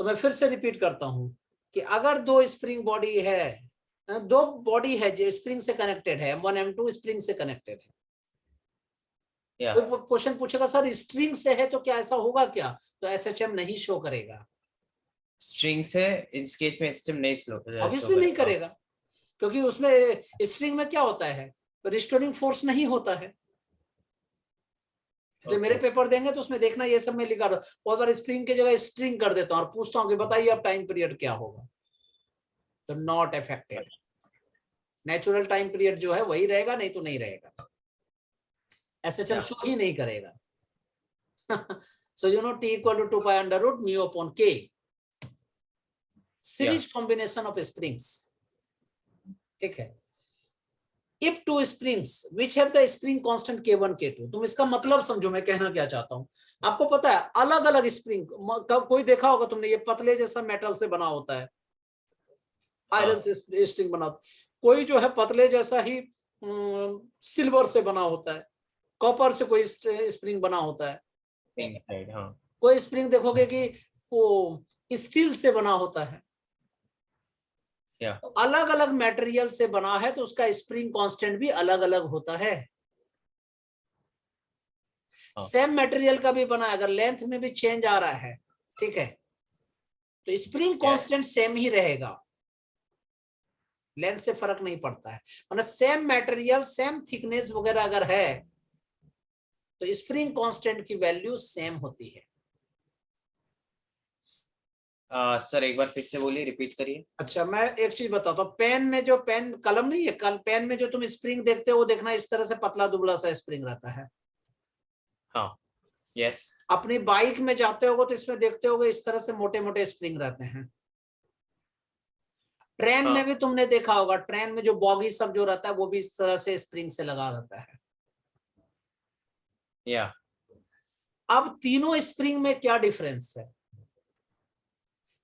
तो मैं फिर से रिपीट करता हूं कि अगर दो स्प्रिंग बॉडी है, दो बॉडी है जो स्प्रिंग से कनेक्टेड है, m1 m2 स्प्रिंग से कनेक्टेड है, yeah, कोई क्वेश्चन पूछेगा सर स्ट्रिंग से है तो क्या ऐसा होगा क्या? तो SHM नहीं शो करेगा, स्ट्रिंग से इस केस में सिस्टम नहीं स्लो ऑब्वियसली नहीं करेगा, क्योंकि उसमें स्ट्रिंग में क्या होता है? रिस्टोरिंग फोर्स नहीं होता है। इसलिए मेरे पेपर देंगे तो उसमें देखना ये सब मैं लिखा रहा, बहुत बार स्प्रिंग की जगह स्ट्रिंग कर देता हूँ और पूछता हूँ कि बताइए अब टाइम पीरियड क्या होगा। तो not affected. Natural time period जो है वही रहेगा, नहीं तो नहीं रहेगा, एसएचएम शो ही नहीं करेगा। So you know T equal to 2 pi under root mu upon K. Series combination of springs. ठीक है। If two springs which have the spring constant K1 K2, तुम इसका मतलब समझो मैं कहना क्या चाहता हूं। आपको पता है अलग अलग स्प्रिंग, कोई देखा होगा तुमने, ये पतले जैसा मेटल से बना होता है, आयरन से स्प्रिंग बना होता है, कोई जो है पतले जैसा ही सिल्वर से बना होता है, कॉपर से कोई स्प्रिंग बना होता है, कोई स्प्रिंग देखोगे कि वो स्टील से बना होता है। अलग अलग मटेरियल से बना है तो उसका स्प्रिंग कांस्टेंट भी अलग अलग होता है। सेम मटेरियल का भी बना है, अगर लेंथ में भी चेंज आ रहा है, ठीक है, तो स्प्रिंग कांस्टेंट सेम ही रहेगा, लेंथ से फर्क नहीं पड़ता है। मतलब सेम मटेरियल सेम थिकनेस वगैरह अगर है तो स्प्रिंग कांस्टेंट की वैल्यू सेम होती है। सर एक बार फिर से बोलिए, रिपीट करिए। अच्छा मैं एक चीज बताता हूँ, पेन में जो पेन कलम नहीं है, कल पेन में जो तुम स्प्रिंग देखते हो वो देखना इस तरह से पतला दुबला सा स्प्रिंग रहता है। हाँ, यस। अपनी बाइक में जाते होगे तो इसमें देखते होगे इस तरह से मोटे मोटे स्प्रिंग रहते हैं। ट्रेन में भी तुमने देखा होगा, ट्रेन में जो बॉगी सब जो रहता है वो भी इस तरह से स्प्रिंग से लगा रहता है। या अब तीनों स्प्रिंग में क्या डिफरेंस है?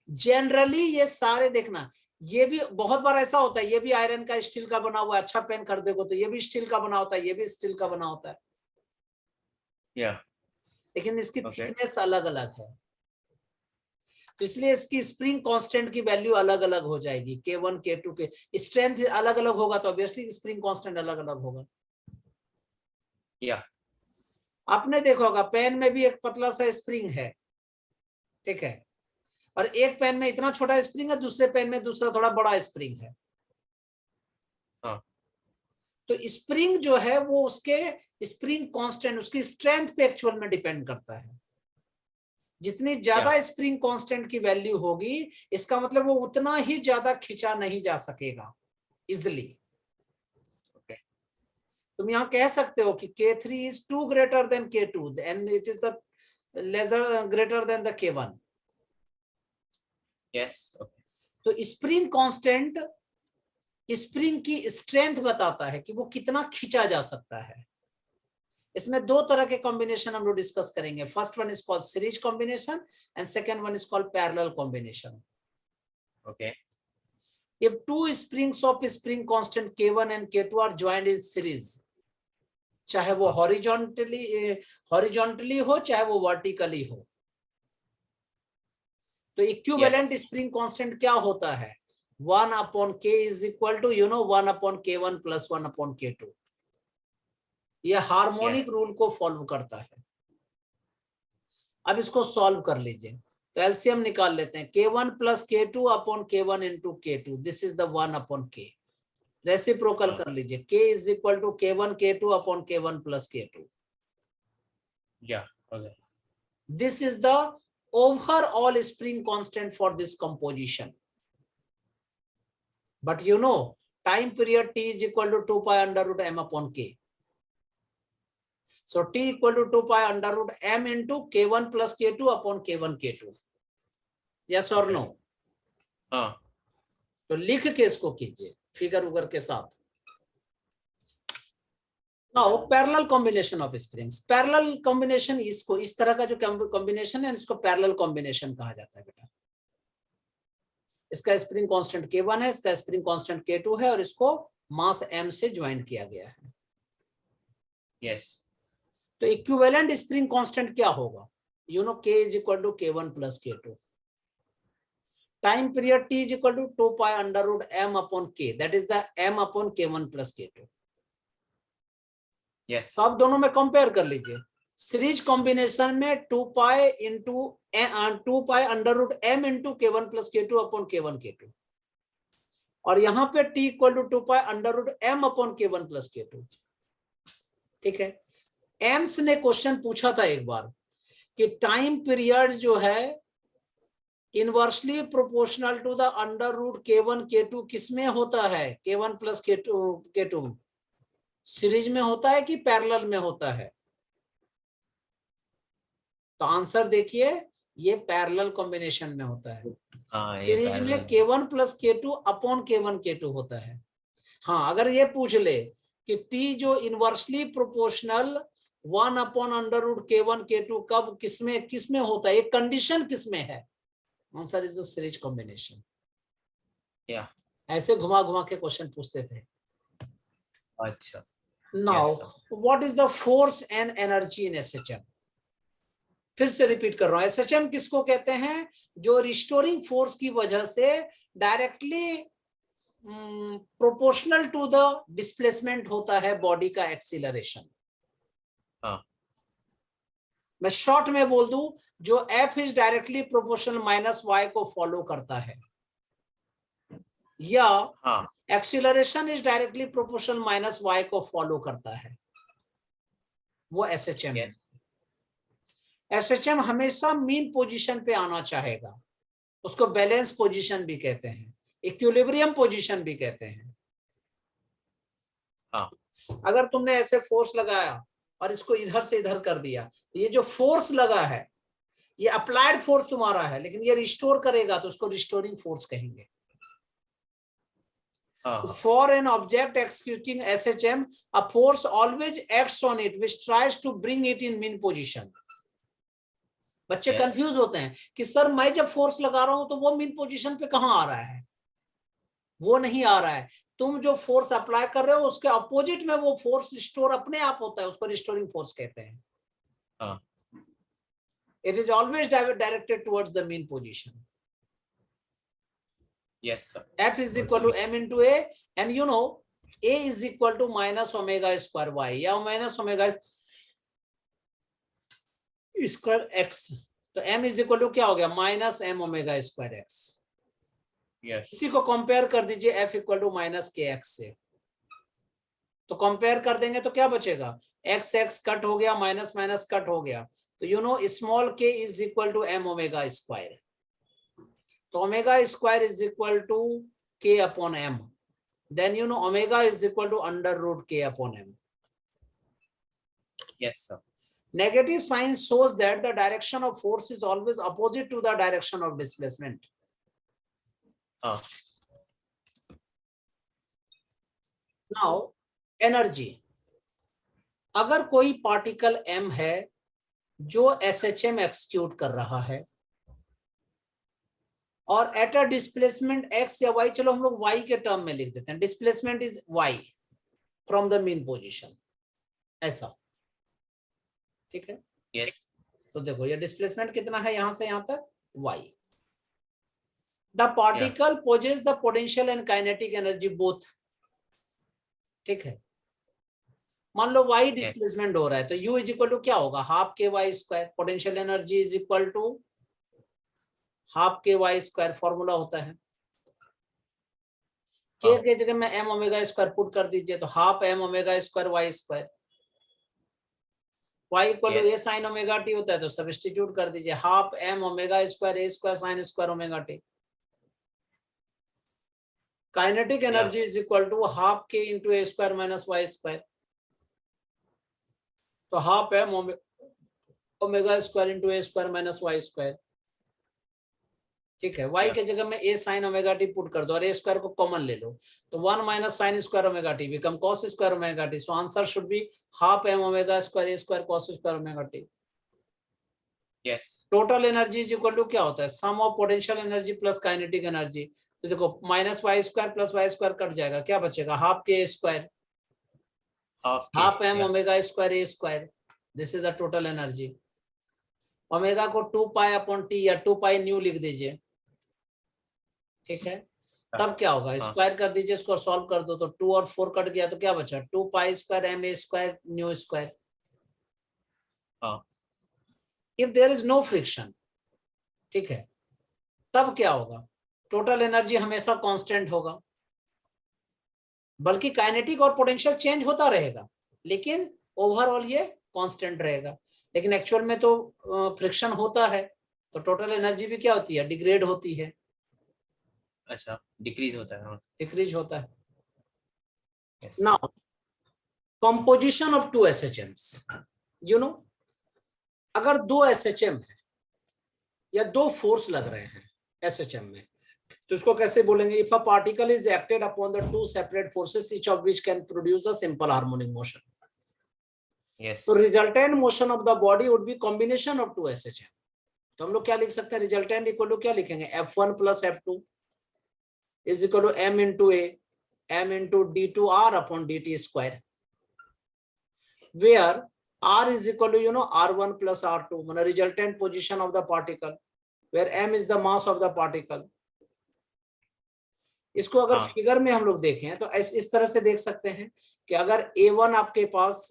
जनरली ये सारे देखना, ये भी बहुत बार ऐसा होता है, ये भी आयरन का स्टील का बना हुआ है, अच्छा पेन खरीदोगे तो ये भी स्टील का बना होता है, ये भी स्टील का बना होता है, लेकिन इसकी थिकनेस अलग अलग है, तो इसलिए इसकी स्प्रिंग कांस्टेंट की वैल्यू अलग अलग हो जाएगी। K1 K2 के स्ट्रेंथ अलग अलग होगा तो ऑब्वियसली स्प्रिंग कांस्टेंट अलग अलग होगा। आपने देखा होगा पेन में भी एक पतला सा स्प्रिंग है, ठीक है, और एक पेन में इतना छोटा स्प्रिंग है, दूसरे पेन में दूसरा थोड़ा बड़ा स्प्रिंग है। तो स्प्रिंग जो है वो उसके स्प्रिंग कांस्टेंट, उसकी स्ट्रेंथ पे एक्चुअल में डिपेंड करता है। जितनी ज्यादा स्प्रिंग कांस्टेंट की वैल्यू होगी, इसका मतलब वो उतना ही ज्यादा खींचा नहीं जा सकेगा इजिली। तुम यहां कह सकते हो कि K3 is 2 greater than K2 and it is the lesser greater than the K1. Yes. तो स्प्रिंग कांस्टेंट स्प्रिंग की स्ट्रेंथ बताता है कि वो कितना खींचा जा सकता है। इसमें दो तरह के कॉम्बिनेशन हम लोग डिस्कस करेंगे। First one is called series combination and second one is called parallel combination. Okay. If two springs of spring constant K1 and K2 are joined in series, चाहे वो हॉरिजॉन्टली हो चाहे वो वर्टिकली हो, तो इक्विवेलेंट स्प्रिंग कांस्टेंट क्या होता है? 1 upon K is equal to 1 upon K1 plus 1 upon K2। ये हार्मोनिक रूल को फॉलो करता है। अब इसको सॉल्व कर लीजिए, तो एलसीएम निकाल लेते हैं। K1 plus K2 upon K1 into K2, this is the 1 upon K। Reciprocal कर लीजिए, K is equal to K1 K2 upon K1 plus K2। This is the overall spring constant for this composition. But time period T is equal to 2 pi under root m upon K. So T equal to 2 pi under root m into K1 plus K2 upon K1 K2. Yes or no? तो लिख के इसको कीजिए फिगर उगर के साथ। Now parallel combination of springs. Parallel combination, इसको इस तरह का जो कॉम्बिनेशन है इसको पैरेलल कॉम्बिनेशन कहा जाता है बेटा। इसका स्प्रिंग कांस्टेंट K1 है, इसका स्प्रिंग कांस्टेंट K2 है और इसको मास m से ज्वाइन किया गया है। यस। तो इक्विवेलेंट स्प्रिंग कांस्टेंट क्या होगा? K is equal to K1 plus K2। Time period T is equal to 2 pi under root m upon K, that is the m upon K1 plus K2। Yes. तो आप दोनों में कंपेयर कर लीजिए। सीरीज कॉम्बिनेशन में 2 pi under root m into K1 plus K2 upon K1 K2, और यहां पे T equal to 2 pi under root m upon K1 plus K2। ठीक है, एम्स ने क्वेश्चन पूछा था एक बार कि टाइम पीरियड जो है inversely proportional to the under root k1 k2 किसमें होता है? k1 प्लस k2 सीरीज में होता है कि पैरेलल में होता है? तो आंसर देखिए, ये पैरेलल कॉम्बिनेशन में होता है। ये सीरीज में parallel। k1 plus k2 upon k1 k2 होता है। हाँ, अगर ये पूछ ले कि t जो inversely proportional 1 upon under root k1 k2 कब किसमें होता है, ये कंडीशन किसमें है? Answer is the series combination. या ऐसे घुमा घुमा के क्वेश्चन पूछते थे। अच्छा। Now what is the force and energy in SHM? फिर से रिपीट कर रहा हूं, एसएचएम किसको कहते हैं? जो रिस्टोरिंग फोर्स की वजह से directly proportional to the displacement होता है बॉडी का एक्सीलरेशन। हाँ। मैं शॉर्ट में बोल दूं, जो F is directly proportional minus Y को फॉलो करता है, या हाँ। Acceleration is directly proportional minus Y को फॉलो करता है, वो एसएचएम है। Yes। एसएचएम हमेशा मीन पोजीशन पे आना चाहेगा, उसको बैलेंस पोजीशन भी कहते हैं, इक्विलिब्रियम पोजीशन भी कहते हैं। हाँ। अगर तुमने ऐसे फोर्स लगाया और इसको इधर से इधर कर दिया, तो ये जो फोर्स लगा है ये अप्लाइड फोर्स तुम्हारा है, लेकिन ये रिस्टोर करेगा तो उसको रिस्टोरिंग फोर्स कहेंगे। For an object executing SHM, a force always acts on it which tries to bring it in mean position. बच्चे कंफ्यूज होते हैं कि सर मैं जब फोर्स लगा रहा हूं तो वो मीन पोजीशन पे कहां आ रहा है? वो नहीं आ रहा है। तुम जो फोर्स अप्लाई कर रहे हो उसके अपोजिट में वो फोर्स रिस्टोर अपने आप होता है, उसको रिस्टोरिंग फोर्स कहते हैं। It is always directed towards the mean position. Yes, sir. F is equal to m into a, and you know a is equal to minus omega square y या minus omega square x, तो m is equal to क्या हो गया? Minus m omega square x। Yes। इसी को कंपेयर कर दीजिए f equal to minus K x से, तो कंपेयर कर देंगे तो क्या बचेगा? x x कट हो गया, माइनस माइनस कट हो गया, तो you know small k is equal to m omega square, तो omega square is equal to k upon m, then you know omega is equal to under root k upon m. Yes, sir. Negative sign shows that the direction of force is always opposite to the direction of displacement. Now energy, अगर कोई पार्टिकल m है जो SHM एक्सिक्यूट कर रहा है और एट अ डिस्प्लेसमेंट x या y, चलो हम लोग y के टर्म में लिख देते हैं, displacement is y from the mean position, ऐसा, ठीक है? Yes। तो देखो ये डिस्प्लेसमेंट कितना है यहां से यहां तक? y. The particle possesses the potential and kinetic energy both, ठीक है? मान लो y डिस्प्लेसमेंट हो रहा है तो u इज इक्वल टू क्या होगा? Half K Y square, potential energy is equal to half K Y square, formula होता है। के के जगह में m ओमेगा स्क्वायर पुट कर दीजिए, तो half m omega square Y square, y equal to A sine omega T होता है, तो सब्स्टिट्यूट कर दीजिए, half m omega square A square sine square omega T. Kinetic energy is equal to half K into A square minus Y square, तो half m omega square into A square minus Y square, ठीक है? y के जगह में a sine omega T put कर दो और a स्क्वायर को कॉमन ले लो, तो 1 minus sine square omega T become cos square omega T, so answer should be half m omega square a square cos square omega T. Yes. Total energy is equal to क्या होता है? Sum of potential energy plus kinetic energy, तो देखो minus Y square plus Y square cut जाएगा, क्या बचेगा? Half K square, half m omega square a square, this is the total energy. Omega को 2 पाई अपॉन टी या 2 पाई न्यू लिख दीजिए, ठीक है? तब क्या होगा? स्क्वायर कर दीजिए, इसको सॉल्व कर दो, तो 2 और 4 कट गया, तो क्या बचा? 2 pi square M A square nu square. If there is no friction, ठीक है, तब क्या होगा? टोटल एनर्जी हमेशा कांस्टेंट होगा, बल्कि काइनेटिक और पोटेंशियल चेंज होता रहेगा, लेकिन ओवरऑल ये कांस्टेंट रहेगा। लेकिन एक्चुअल में तो फ्रिक्शन होता है, तो टोटल एनर्जी भी क्या होती है, डिग्रेड होती है, अच्छा डिक्रीज होता है, हाँ. डिक्रीज होता है. Yes. Now composition of two SHMs, you know, अगर दो एसएचएम है या दो फोर्स लग रहे हैं एसएचएम में, तो इसको कैसे बोलेंगे? If a particle is acted upon the two separate forces each of which can produce a simple harmonic motion. Yes. तो resultant motion of the body would be combination of two SHM. तो हम लोग क्या लिख सकते हैं? रिजल्टेंट इक्वल टू क्या लिखेंगे? F1 plus F2 is equal to m into A m into d2r upon dt square, where r is equal to r1 plus r2, मतलब resultant position of the particle, where m is the mass of the particle. इसको अगर फिगर में हम लोग देखें तो इस तरह से देख सकते हैं कि अगर a1 आपके पास,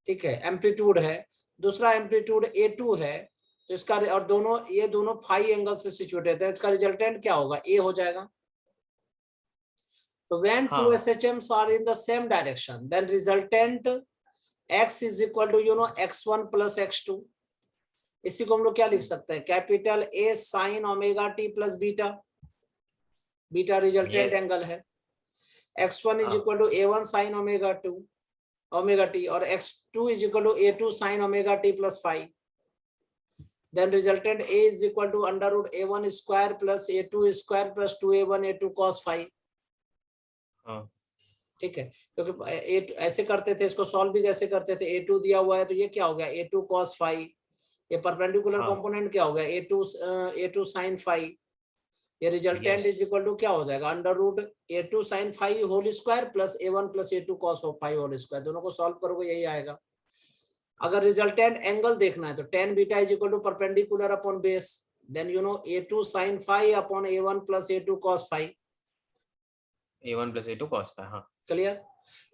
ठीक है, एम्पलीट्यूड है, दूसरा एम्पलीट्यूड a2 है, तो इसका और दोनों ये दोनों फाई एंगल से सिचुएटेड है, इसका रिजल्टेंट क्या होगा? a हो जाएगा. तो when two SHMs are in the same direction, then resultant x is equal to x1 plus x2. इसी को हम लोग क्या लिख सकते हैं? Capital A sine omega T plus beta, beta resultant angle है. x1 is equal to a1 sine omega T और x2 is equal to a2 sine omega T plus phi. Then resultant A is equal to under root a1 square plus a2 square plus 2a1 a2 cos phi. ठीक है, क्योंकि ऐसे करते थे, इसको सॉल्व भी कैसे करते थे? a2 दिया हुआ है तो ये क्या हो गया? a2 cos phi. ये परपेंडिकुलर कंपोनेंट क्या हो गया? a2 sin phi. ये रिजल्टेंट इज इक्वल टू क्या हो जाएगा? Under root a2 sin phi whole square plus a1 plus a2 cos phi whole square. दोनों को सॉल्व करोगे यही आएगा. अगर रिजल्टेंट एंगल देखना है तो tan beta is equal to perpendicular upon base, then a2 sin phi upon a1 plus a2 cos phi. a1 plus a2 cos phi. हाँ. Clear?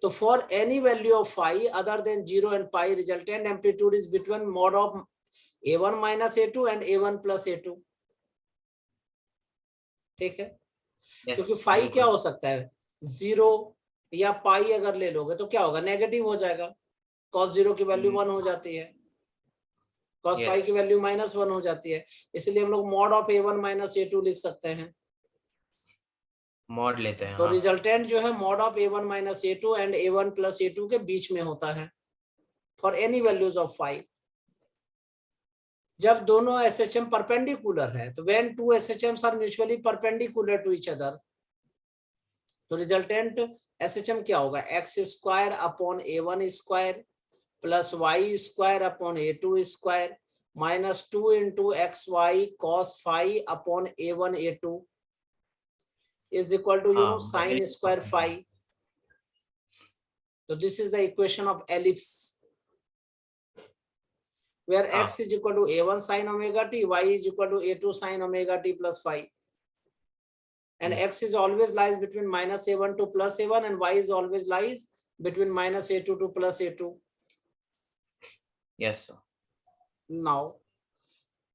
So for any value of phi other than 0 and pi, resultant amplitude is between mod of a1 minus a2 and a1 plus a2. ठीक है, क्योंकि phi क्या हो सकता है? 0 या pi अगर ले लोगे तो क्या होगा? नेगेटिव हो जाएगा. cos 0 की वैल्यू 1 हो जाती है, cos pi की वैल्यू -1 हो जाती है. इसलिए हम लोग mod of a1 minus a2 लिख सकते हैं. मॉड लेते हैं. तो रिजल्टेंट जो है mod of a1 minus a2 and a1 plus a2 के बीच में होता है for any values of phi. जब दोनों SHM परपेंडिकुलर है, तो when two SHMs are mutually perpendicular to each other, तो रिजल्टेंट SHM क्या होगा? x square upon a1 square plus y square upon a2 square minus 2 into xy cos phi upon a1 a2 is equal to sin square phi. So this is the equation of ellipse, where x is equal to a1 sin omega t, y is equal to a2 sin omega t plus phi, and x is always lies between minus a1 to plus a1, and y is always lies between minus a2 to plus a2. Yes, sir. Now,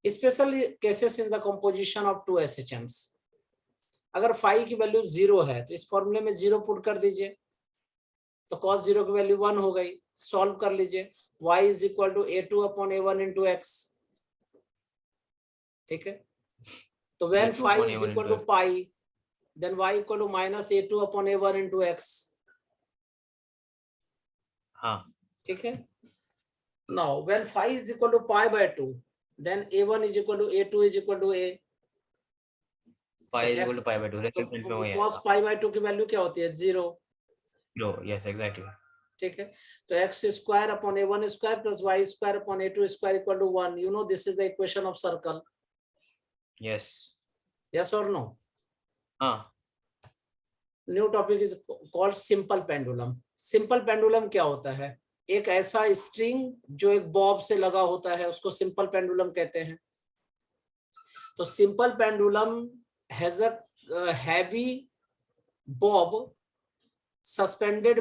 special cases in the composition of two SHMs. अगर फाई की वैल्यू 0 है तो इस फॉर्मूले में 0 पुट कर दीजिए, तो cos 0 की वैल्यू 1 हो गई. सॉल्व कर लीजिए. y is equal to a2 upon a1 into x. ठीक है, तो when phi is equal to pi, then y equal to minus a2 upon a1 into x. हाँ, ठीक है. Now when phi is equal to pi by 2, then a1 is equal to a2 is equal to a. phi is equal to pi by 2. तो cos पाई बाय 2 की वैल्यू क्या होती है? 0. Yes, exactly. ठीक है, तो x square upon a1 square plus y square upon a2 square equal to 1. You know this is the equation of circle. Yes. Yes or no? हाँ. New topic is called simple pendulum. Simple pendulum क्या होता है? एक ऐसा स्ट्रिंग जो एक बॉब से लगा होता है, उसको सिंपल पेंडुलम कहते हैं. तो simple pendulum has a heavy bob suspended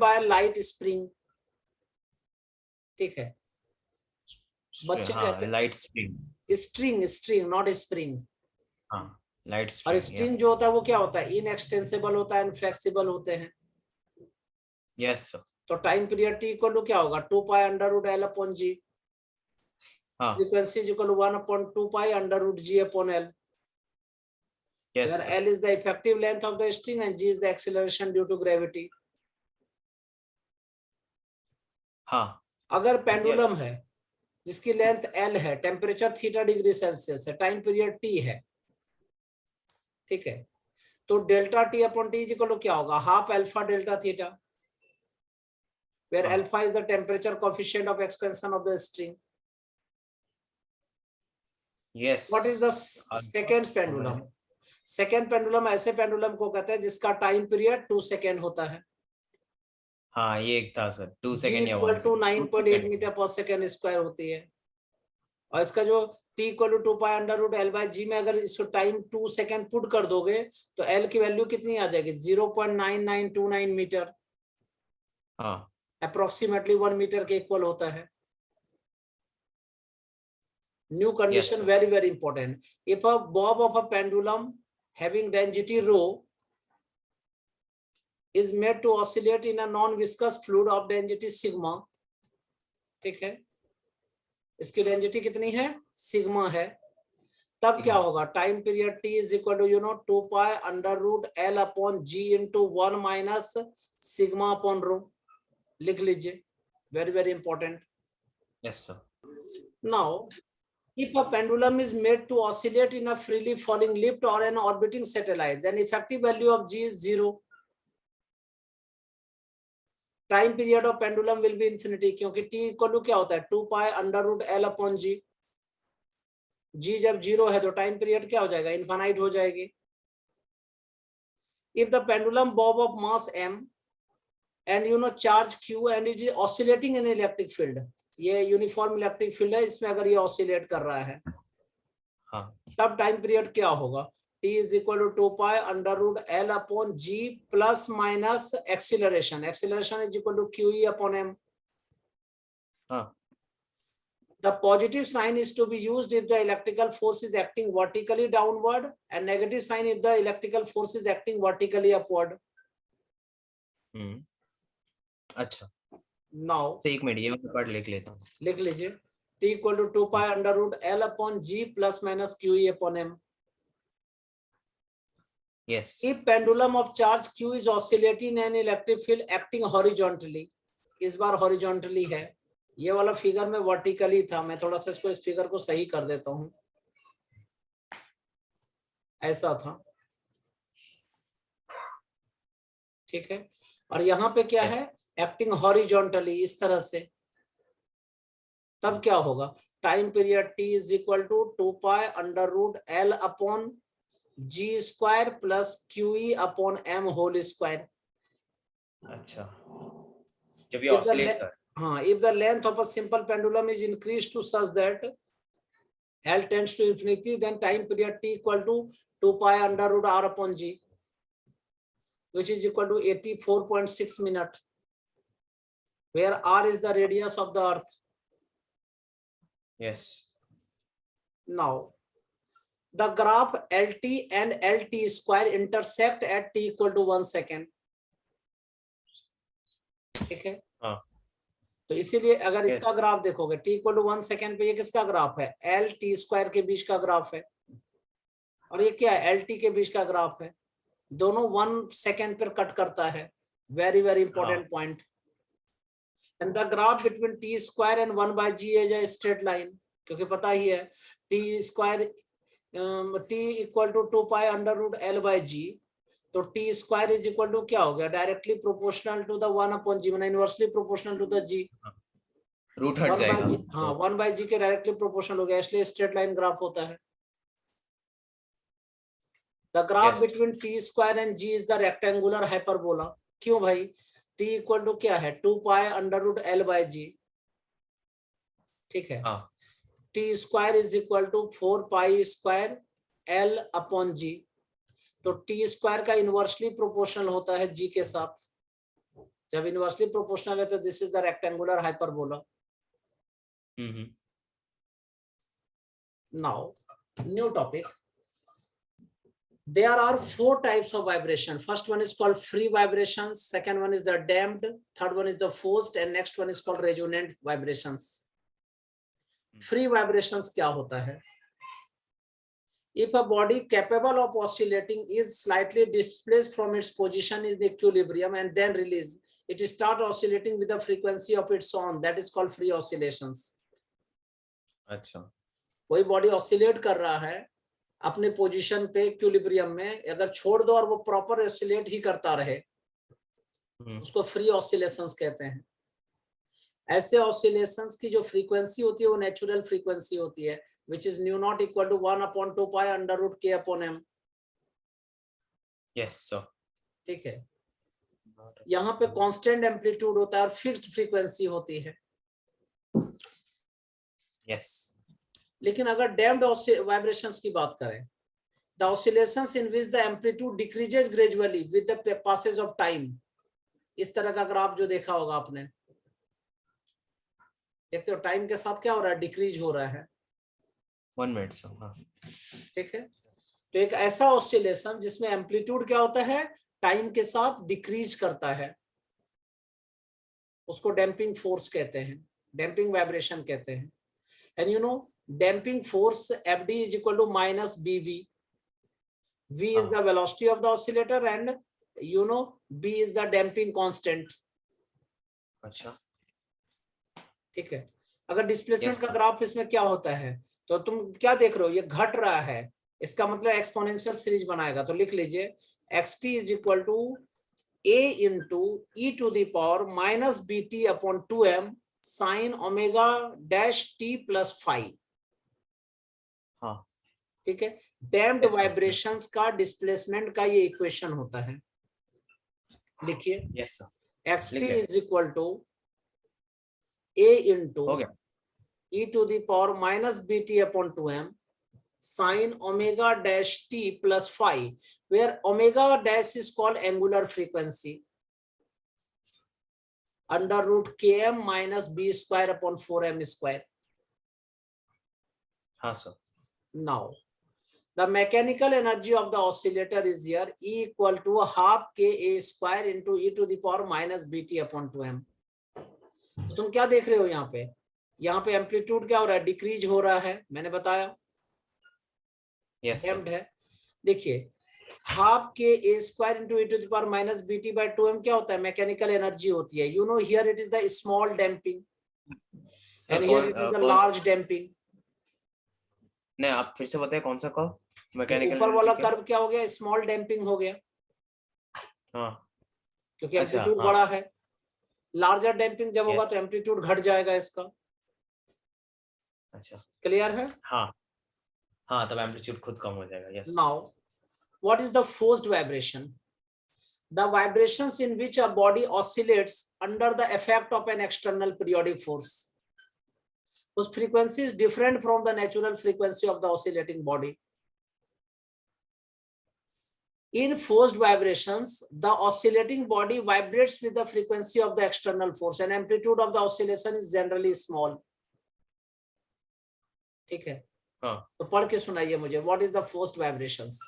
by a light spring. ठीक है, बच्चे कहते हैं light spring. String not spring. हाँ, लाइट और स्ट्रिंग जो होता है वो क्या होता है? इनएक्सटेंसिबल होता है, इनफ्लेक्सिबल होते हैं. Yes sir. तो time period t equal to क्या होगा? 2 pi under root l upon g. हाँ. Frequency is equal to 1/2 pi under root G upon L. Yes, Where sir. L is the effective length of the string and G is the acceleration due to gravity. हाँ. अगर पेंडुलम है जिसकी लेंथ L है, टेम्परेचर θ°C है, टाइम पीरियड T है, ठीक है, तो delta T upon T is equal to क्या होगा? Half alpha delta theta, where हाँ. alpha is the temperature coefficient of expansion of the string. Yes. What is the second pendulum? Second pendulum ऐसे पेंडुलम को कहते हैं जिसका टाइम पीरियड 2 सेकेंड होता है. हाँ, ये एक था सर, 2 G सेकेंड या 1 equal to second. 9.8 metre per second square होती है. और इसका जो T equal to 2 pi under root L by G में अगर इसको टाइम 2 सेकेंड पुट कर दोगे तो L की वैल्यू कितनी आ जाएगी? 0.9929 मीटर. हाँ. अप्रोक्सीमेटली 1 मीटर के इक्वल होता है. New condition, Yes, very, very important. If a bob of a pendulum having density rho is made to oscillate in a non-viscous fluid of density sigma, ठीक है, इसकी डेंसिटी कितनी है? सिग्मा है. तब क्या होगा? Time period T is equal to 2 pi under root L upon G into 1 minus sigma upon rho. लिख लीजिए, very very important. Yes, sir. Now, if a pendulum is made to oscillate in a freely falling lift or an orbiting satellite, then effective value of G is 0. Time period of pendulum will be infinity, क्योंकि T इक्वल टू क्या होता है? 2 pi under root L upon G. G जब 0 है तो टाइम पीरियड क्या हो जाएगा? इनफाइनाइट हो जाएगी. If the pendulum bob of mass m and charge q and it is oscillating in electric field, ये यूनिफॉर्म इलेक्ट्रिक फील्ड है, इसमें अगर ये ऑसिलेट कर रहा है, हाँ. तब टाइम पीरियड क्या होगा? T is equal to 2 pi under root L upon G plus minus acceleration. Acceleration is equal to QE upon M. हाँ. The positive sign is to be used if the electrical force is acting vertically downward, and negative sign if the electrical force is acting vertically upward. अच्छा. Now, एक मिनट, ये मैं पढ़ लिख लेता हूँ. लिख लीजिए. T equal to 2 pi under root L upon G plus minus QE upon M. Yes. If pendulum of charge Q is oscillating in an electric field acting horizontally, इस बार horizontally है, ये वाला फिगर में वर्टिकली था, मैं थोड़ा सा इसको इस फिगर को सही कर देता हूं. ऐसा था, ठीक है, और यहाँ पे क्या है? एक्टिंग हॉरिजॉन्टली, इस तरह से. तब क्या होगा? Time period T is equal to 2 pi under root L upon G square plus QE upon M whole square. अच्छा, जब ये ऑसिलेट कर. हाँ, if the length of a simple pendulum is increased to such that L tends to infinity, then time period T equal to 2 pi under root R upon G, which is equal to 84.6 minutes, where R is the radius of the earth. Yes. Now, the graph LT and LT square intersect at T equal to 1 second. ठीक है. हाँ. तो इसीलिए अगर इसका ग्राफ देखोगे T इक्वल टू 1 सेकेंड पे, ये किसका ग्राफ है? L T स्क्वायर के बीच का ग्राफ है. और ये क्या है? LT के बीच का ग्राफ है. दोनों 1 सेकेंड पर कट करता है. Very very important point. And the graph between T square and 1 by G is a straight line, क्योंकि पता ही है T square T equal to 2 pi under root L by G, तो T square is equal to क्या हो गया? Directly proportional to the 1 upon G, मतलब inversely proportional to the G. Root हट जाएगा. हाँ, 1 बाय G के डायरेक्टली प्रोपोर्शनल हो गया, इसलिए स्ट्रेट लाइन ग्राफ होता है. The graph between T square and G is the rectangular hyperbola. क्यों भाई? T इक्वल टू क्या है? 2 pi under root L by G, ठीक है. T square is equal to 4 pi square L upon G, तो T स्क्वायर का इनवर्सली प्रोपोर्शनल होता है G के साथ. जब इनवर्सली प्रोपोर्शनल है तो this is the rectangular hyperbola. Now, new topic. There are 4 types of vibration. First one is called free vibrations. Second one is the damped. Third one is the forced, and next one is called resonant vibrations. Free vibrations क्या होता है? If a body capable of oscillating is slightly displaced from its position in equilibrium and then released, it start oscillating with the frequency of its own. That is called free oscillations. अच्छा, कोई बॉडी ऑसिलेट कर रहा है अपने पोजीशन पे इक्विलिब्रियम में, अगर छोड़ दो और वो प्रॉपर ऑसिलेट ही करता रहे, उसको फ्री ऑसिलेशंस कहते हैं। ऐसे ऑसिलेशंस की जो फ्रीक्वेंसी होती है वो नेचुरल फ्रीक्वेंसी होती है, which is nu naught equal to 1/2 pi under root k upon m. yes sir, ठीक है, यहाँ पे कांस्टेंट एम्पलीट्यूड होता है और फिक्स्ड फ्रीक्वेंसी होती है। yes, लेकिन अगर डैम्प्ड वाइब्रेशंस की बात करें, the oscillations in which the amplitude decreases gradually with the passage of time, इस तरह का ग्राफ जो देखा होगा आपने, देखते हो टाइम के साथ क्या हो रहा है, डिक्रीज हो रहा है। 1 minute sir, हाँ, ठीक है, तो एक ऐसा ऑसिलेशन जिसमें एम्पलीट्यूड क्या होता है, टाइम के साथ डिक्रीज करता है, उसको डैम्पिंग फोर्स कहते हैं, डैम्पिंग वाइब्रेशन कहते हैं। And you know damping force FD is equal to minus BV. V is the velocity of the oscillator and you know B is the damping constant. अच्छा, ठीक है, अगर डिस्प्लेसमेंट Yes, का sir. ग्राफ इसमें क्या होता है, तो तुम क्या देख रहे हो, ये घट रहा है, इसका मतलब एक्सपोनेंशियल सीरीज बनाएगा। तो लिख लीजिए xt is equal to a into e to the power minus bt upon 2m sin omega dash t plus phi। हाँ, ठीक है, डैम्प्ड Yes, sir. वाइब्रेशंस का डिस्प्लेसमेंट का ये इक्वेशन होता है। लिखिए yes sir, xt लिख ले, is equal to a into हो गया, e to the power minus bt upon 2m sin omega dash t plus phi, where omega dash is called angular frequency, under root km minus b square upon 4m square. हाँ sir, Now the mechanical energy of the oscillator is here E equal to half ka square into e to the power minus bt upon 2m. तो तुम क्या देख रहे हो यहाँ पे एम्पलीट्यूड क्या हो रहा है, डिक्रीज हो रहा है, मैंने बताया yes sir, डैम्प्ड है। देखिए half K A square into e to the power minus bt by 2m क्या होता है, मैकेनिकल एनर्जी होती है। You know here it is the small damping and here it is the large damping. नहीं, आप फिर से बताए कौन सा कर्व, मैकेनिकल ऊपर वाला कर्व क्या हो गया, स्मॉल डैम्पिंग हो गया, हाँ, क्योंकि अच्छा, एम्पलीट्यूड हाँ, बड़ा है। लार्जर डैम्पिंग जब होगा Yes. तो एम्पलीट्यूड घट जाएगा इसका। अच्छा, क्लियर है? हाँ, हाँ, तब एम्पलीट्यूड खुद कम हो जाएगा, yes, now what is the forced vibration? The vibrations in which a body oscillates under the effect of an external periodic force, whose frequency is different from the natural frequency of the oscillating body. In forced vibrations, the oscillating body vibrates with the frequency of the external force and amplitude of the oscillation is generally small. ठीक है, हाँ, तो पढ़ के सुनाइए मुझे, what is the forced vibrations?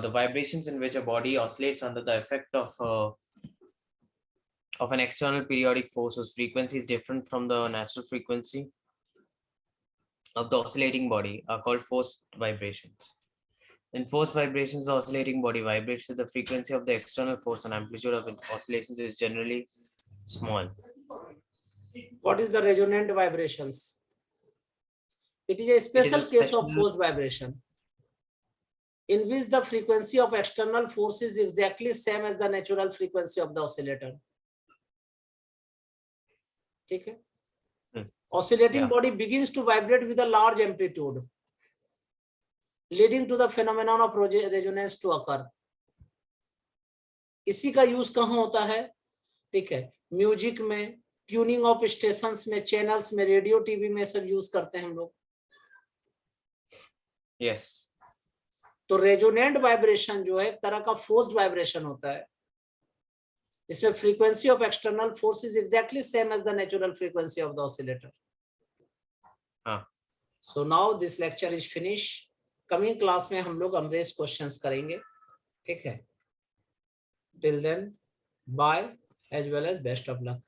The vibrations in which a body oscillates under the effect of an external periodic force whose frequency is different from the natural frequency of the oscillating body are called forced vibrations. In forced vibrations, the oscillating body vibrates with the frequency of the external force and amplitude of its oscillations is generally small. What is the resonant vibrations? It is a special case of forced vibration in which the frequency of external force is exactly same as the natural frequency of the oscillator. ठीक है, oscillating body begins to vibrate with a large amplitude, leading to the phenomenon of resonance to occur. इसी का यूज कहाँ होता है? ठीक है, म्यूजिक में, ट्यूनिंग ऑफ स्टेशंस में, चैनल्स में, रेडियो टीवी में सब यूज करते हैं हम लोग। Yes. तो रेजोनेंट वाइब्रेशन जो है एक तरह का फोर्स्ड वाइब्रेशन होता है जिसमें frequency of external force is exactly same as the natural frequency of the oscillator. So now this lecture is finish. Coming class में हम लोग अमरेज क्वेश्चंस करेंगे, ठीक है। Till then bye as well as best of luck.